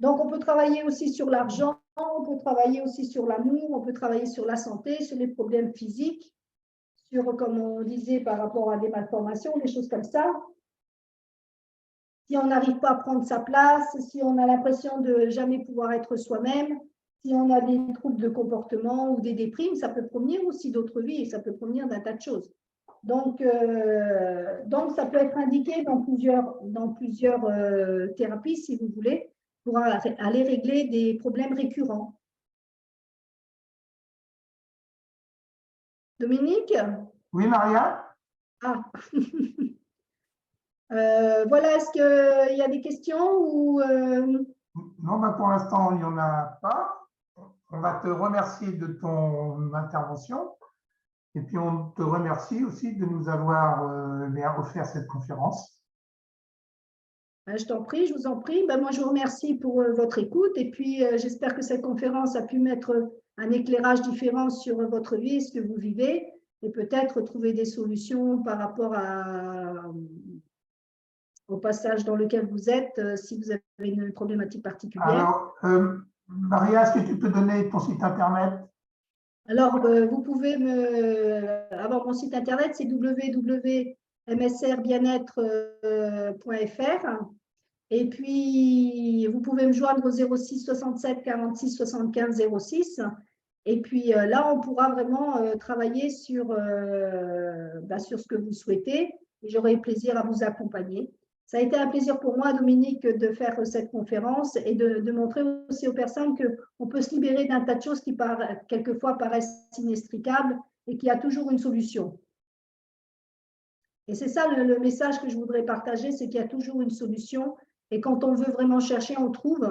Donc, on peut travailler aussi sur l'argent, on peut travailler aussi sur l'amour, on peut travailler sur la santé, sur les problèmes physiques, sur, comme on disait, par rapport à des malformations, des choses comme ça. Si on n'arrive pas à prendre sa place, si on a l'impression de jamais pouvoir être soi-même, si on a des troubles de comportement ou des déprimes, ça peut provenir aussi d'autres vies et ça peut provenir d'un tas de choses. Donc, ça peut être indiqué dans plusieurs thérapies, si vous voulez, pour aller régler des problèmes récurrents. Dominique? Oui, Maria? Ah. Voilà, est-ce qu'il y a des questions ou Non, ben, pour l'instant, il n'y en a pas. On va te remercier de ton intervention. Et puis, on te remercie aussi de nous avoir offert cette conférence. je t'en prie, je vous en prie. Ben, moi, je vous remercie pour votre écoute. Et puis, j'espère que cette conférence a pu mettre un éclairage différent sur votre vie et ce que vous vivez. Et peut-être trouver des solutions par rapport au passage dans lequel vous êtes, si vous avez une problématique particulière. Alors, Maria, est-ce que tu peux donner ton site internet? Alors, vous pouvez avoir mon site internet, c'est www.msrbienêtre.fr. Et puis, vous pouvez me joindre au 06 67 46 75 06. Et puis là, on pourra vraiment travailler sur ce que vous souhaitez. Et j'aurai plaisir à vous accompagner. Ça a été un plaisir pour moi, Dominique, de faire cette conférence et de montrer aussi aux personnes qu'on peut se libérer d'un tas de choses qui quelquefois paraissent inextricables et qu'il y a toujours une solution. Et c'est ça le message que je voudrais partager, c'est qu'il y a toujours une solution. Et quand on veut vraiment chercher, on trouve.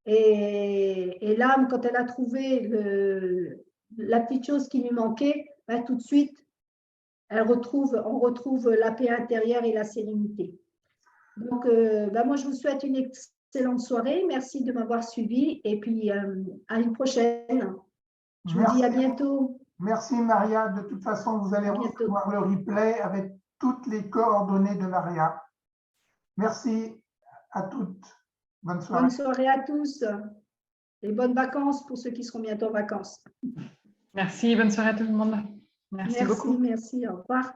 Et l'âme, quand elle a trouvé la petite chose qui lui manquait, ben, tout de suite, on retrouve la paix intérieure et la sérénité. Donc, ben, moi, je vous souhaite une excellente soirée. Merci de m'avoir suivi. Et puis, à une prochaine. Je vous dis à bientôt. Merci, Maria. De toute façon, vous allez recevoir le replay avec toutes les coordonnées de Maria. Merci à toutes. Bonne soirée. Bonne soirée à tous et bonnes vacances pour ceux qui seront bientôt en vacances. Merci, bonne soirée à tout le monde. Merci beaucoup. Merci, au revoir.